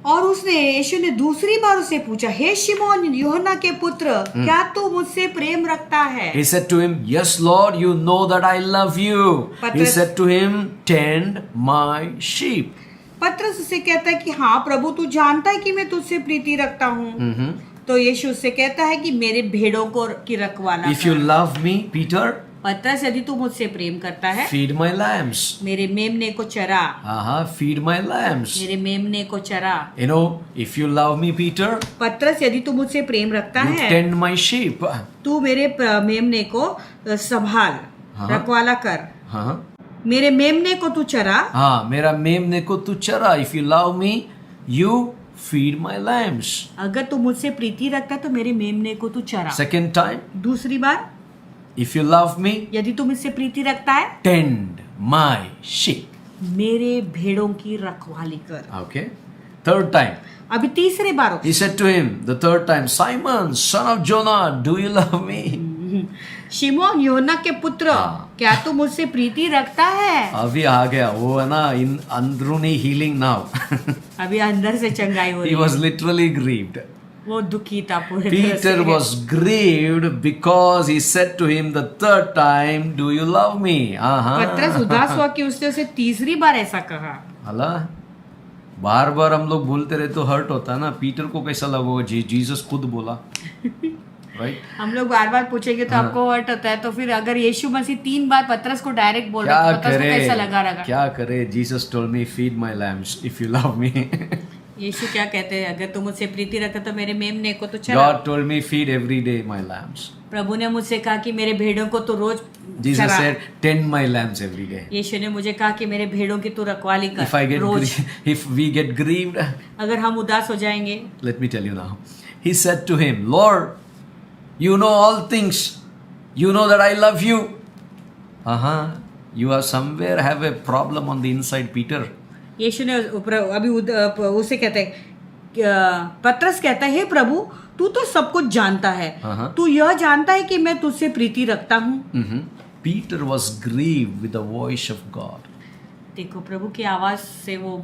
और उसने यीशु ने दूसरी बार उसे पूछा, हे शिमोन यूहन्ना के पुत्र, क्या तू मुझसे प्रेम रखता है? He said to him, Yes, Lord, you know that I love you. He Patras- said to him, Tend my sheep. पतरस उसे कहता है कि हाँ प्रभु तू जानता है कि मैं तुझसे प्रीति रखता हूँ। तो यीशु उससे कहता है कि मेरे भेड़ों को की रखवाला If you कर। love me, Peter, पतरस यदि तू मुझसे प्रेम करता है, feed my lambs. मेरे मेमने को चरा, Feed my lambs. मेरे मेमने को चरा। You know, if you love me, Peter, पतरस यदि तू मुझसे प्रेम रखता you है, tend my sheep. तू मेरे मेमने को संभाल, हाँ। रखवाला कर। हाँ, मेरे मेमने को तू चरा, मेरा मेमने को तू चरा. If you love me, you feed my lambs. अगर तू मुझसे प्रीति रखता है तो मेरे मेमने को तू चरा। Second time, दूसरी बार, if you love me, यदि तू मुझसे प्रीति रखता है, tend my sheep. मेरे भेड़ों की रखवाली कर। Okay. Third time, अभी तीसरे बार he said to him, the third time, Simon, son of Jonah, do you love me? शिमोन योना के पुत्र, हाँ। क्या तू मुझसे प्रीति रखता है? अभी आ गया वो है ना, इन अंदरूनी healing now. अभी अंदर से चंगाई हो रही He है। was literally grieved. वो दुखी था पूरे तरह Peter से। was grieved because he said to him the third time, do you love me? पतरस उदास हुआ कि उसने उसे तीसरी बार ऐसा कहा। हला बार बार हम लोग बोलते रहे तो हर्ट होता है ना। पीटर को कैसा लगा, जीसस खुद बोला, राइट? हम लोग बार बार पूछेंगे तो आपको हर्ट होता है, तो फिर अगर यीशु मसीह 3 बार पतरस को डायरेक्ट बोल रहा है तो पतरस को कैसा लगा रहेगा? क्या करे? Jesus told me feed my lambs if you love me. यीशु क्या कहते हैं? अगर तुम मुझसे प्रीति रखते तो मेरे मेमने को तो चरा। God told me feed every day my lambs. प्रभु ने मुझसे कहा कि मेरे भेड़ों को तो रोज Jesus चरा। said tend my lambs every day. यीशु ने मुझे कहा कि मेरे भेड़ों की तू रखवाली If I कर get rose. if we get grieved, अगर हम उदास हो जाएंगे, let me tell you now. He said to him, Lord, you know all things. You know that I love you. You have somewhere have a problem on the inside, Peter. यीशु ने अभी उसे कहते हैं, पतरस कहता है, हे प्रभु तू तो सब कुछ जानता है, तू यह जानता है कि मैं तुझसे प्रीति रखता हूँ। Peter was grieved with the voice of God. देखो प्रभु की आवाज से वो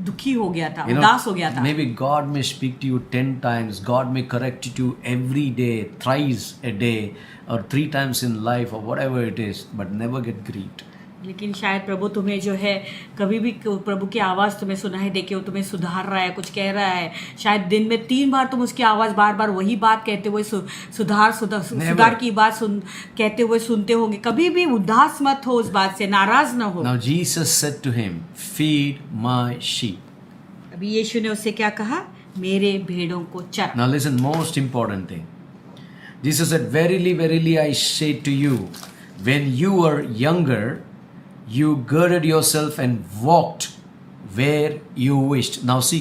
दुखी हो गया था, You know, उदास हो गया था। maybe God may speak to you 10 times. God may correct you every day, thrice a day, or 3 times in life, or whatever it is, but never get grieved. लेकिन शायद प्रभु तुम्हें जो है कभी भी प्रभु की आवाज़ तुम्हें सुनाई दे के वो तुम्हें सुधार रहा है, कुछ कह रहा है। शायद दिन में 3 बार तुम उसकी आवाज़ बार बार वही बात कहते हुए सुधार की बात कहते हुए सुनते होंगे। कभी भी उदास मत हो, उस बात से नाराज ना हो। Now Jesus said to him, feed my sheep. अभी यीशु ने उससे क्या कहा? मेरे भेड़ों को चरा। Now listen, most important thing. Jesus said, verily, verily, I say to you, when you were younger, you girded yourself and walked where you wished. Now see,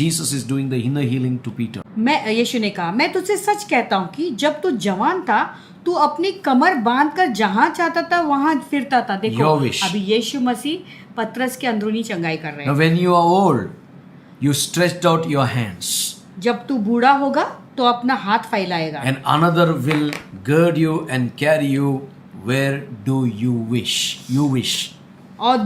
Jesus is doing the inner healing to Peter. यीशु ने कहा, मैं तुझसे सच कहता हूँ कि जब तू जवान था तू अपनी कमर बांधकर जहाँ चाहता था वहाँ फिरता था। देखो Your wish. अभी यीशु मसीह पतरस के अंदरूनी चंगाई कर रहे Now हैं। when you are old, you stretched out your hands, जब तू बूढ़ा होगा तो अपना हाथ फैलाएगा, and another will gird you and carry you where do you wish. You wish. और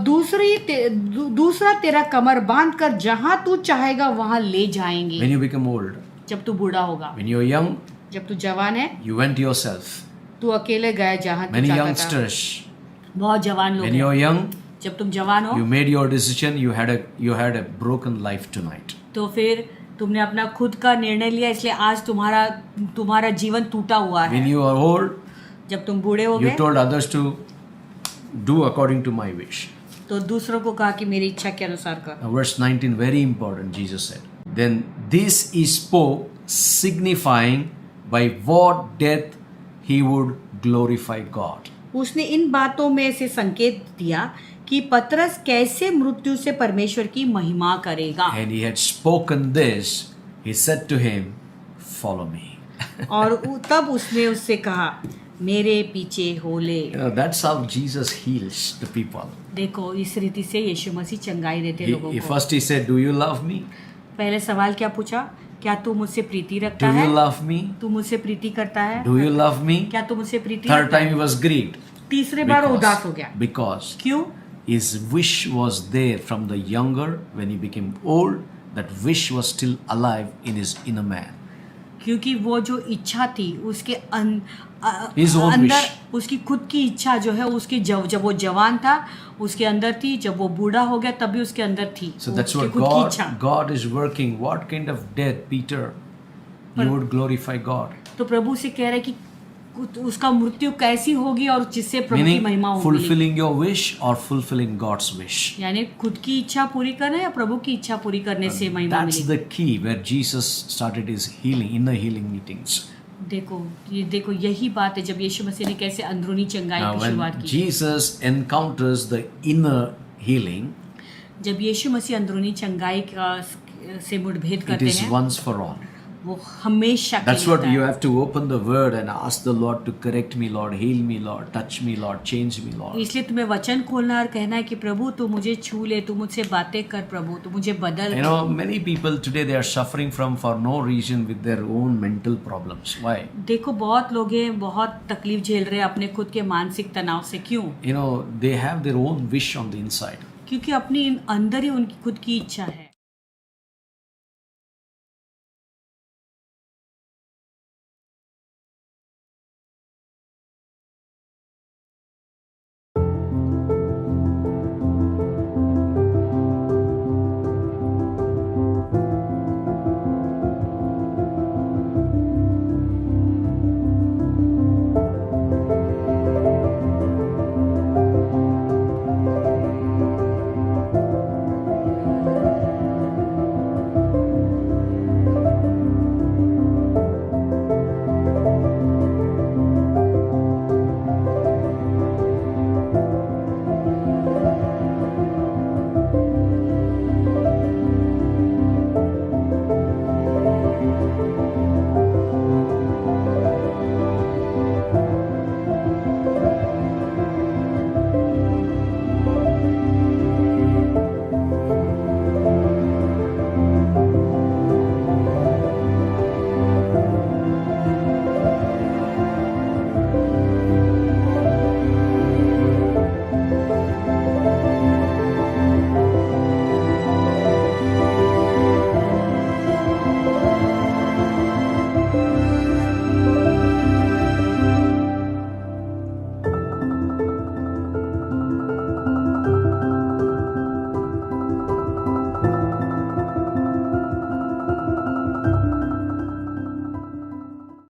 दूसरा तेरा कमर बांधकर जहाँ तू चाहेगा वहाँ ले जाएंगे। When you become old, जब तू बूढ़ा होगा, when you're young, जब तू जवान है you went yourself. तू अकेले गया जहाँ तू Many चाहता था। youngsters, बहुत जवान लोग when हैं। you're young, जब तुम जवान हो you made your decision. You had a broken life tonight. तो फिर तुमने अपना खुद का निर्णय लिया, इसलिए आज तुम्हारा जीवन टूटा हुआ When है। you are old, जब तुम बूढ़े हो you गए told others to do according to my wish. तो दूसरों को कहा कि मेरी इच्छा के अनुसार कर। Now, verse 19, very important, Jesus said. Then this he spoke, signifying by what death he would glorify God. उसने इन बातों में से संकेत दिया कि पतरस कैसे मृत्यु से परमेश्वर की महिमा करेगा। And he had spoken this, he said to him, follow me. और तब उसने उससे कहा, मेरे पीछे हो ले। That's how Jesus heals the people. देखो इस रीति से यीशु मसीह चंगाई देते लोगों को। First he said, do you love me? पहले सवाल क्या पूछा? क्या तू मुझसे प्रीति रखता Do है? you love me? तू मुझसे प्रीति करता है? Do you love me? क्या तू मुझसे प्रीति Third रखता time है? he was grieved. तीसरे बार उदास हो गया। Because क्यों? his wish was there from the younger. When he became old, that wish was still alive in his inner man. क्योंकि वो जो इच्छा थी उसके His own अंदर wish. उसकी खुद की इच्छा जो है उसके जब वो जवान था उसके अंदर थी, जब वो बूढ़ा हो गया तब भी उसके अंदर थी। So that's उसकी what खुद की इच्छा। God is working. What kind of death, Peter? You would glorify God. तो प्रभु से कह रहे हैं कि उसका मृत्यु कैसी होगी और जिससे प्रभु की महिमा Meaning, होगी। fulfilling your wish or fulfilling God's wish. यानी खुद की इच्छा पूरी करना या प्रभु की इच्छा पूरी करने से महिमा That's मिलेगी। the key where Jesus started his healing, inner healing meetings. देखो यही बात है जब यीशु मसीह ने कैसे अंदरूनी चंगाई Now, की when शुरुआत की। Jesus encounters the inner healing, जब यीशु मसीह अंदरूनी चंगाई से मुठभेद It करते is हैं once for all. वो हमेशा के That's लिए what होता you है। have to open the word and ask the Lord to correct me, Lord, heal me, Lord, touch me, Lord, change me, Lord. इसलिए तुम्हें वचन खोलना और कहना है कि प्रभु तू मुझे छू ले, तू मुझसे बातें कर प्रभु, तू मुझे बदल। You know, many people today they are suffering from for no reason with their own mental problems. Why? देखो बहुत लोग हैं, बहुत तकलीफ झेल रहे हैं अपने खुद के मानसिक तनाव से। क्यों? You know, they have their own wish on the inside. क्योंकि अपनी अंदर ही उनकी खुद की इच्छा है।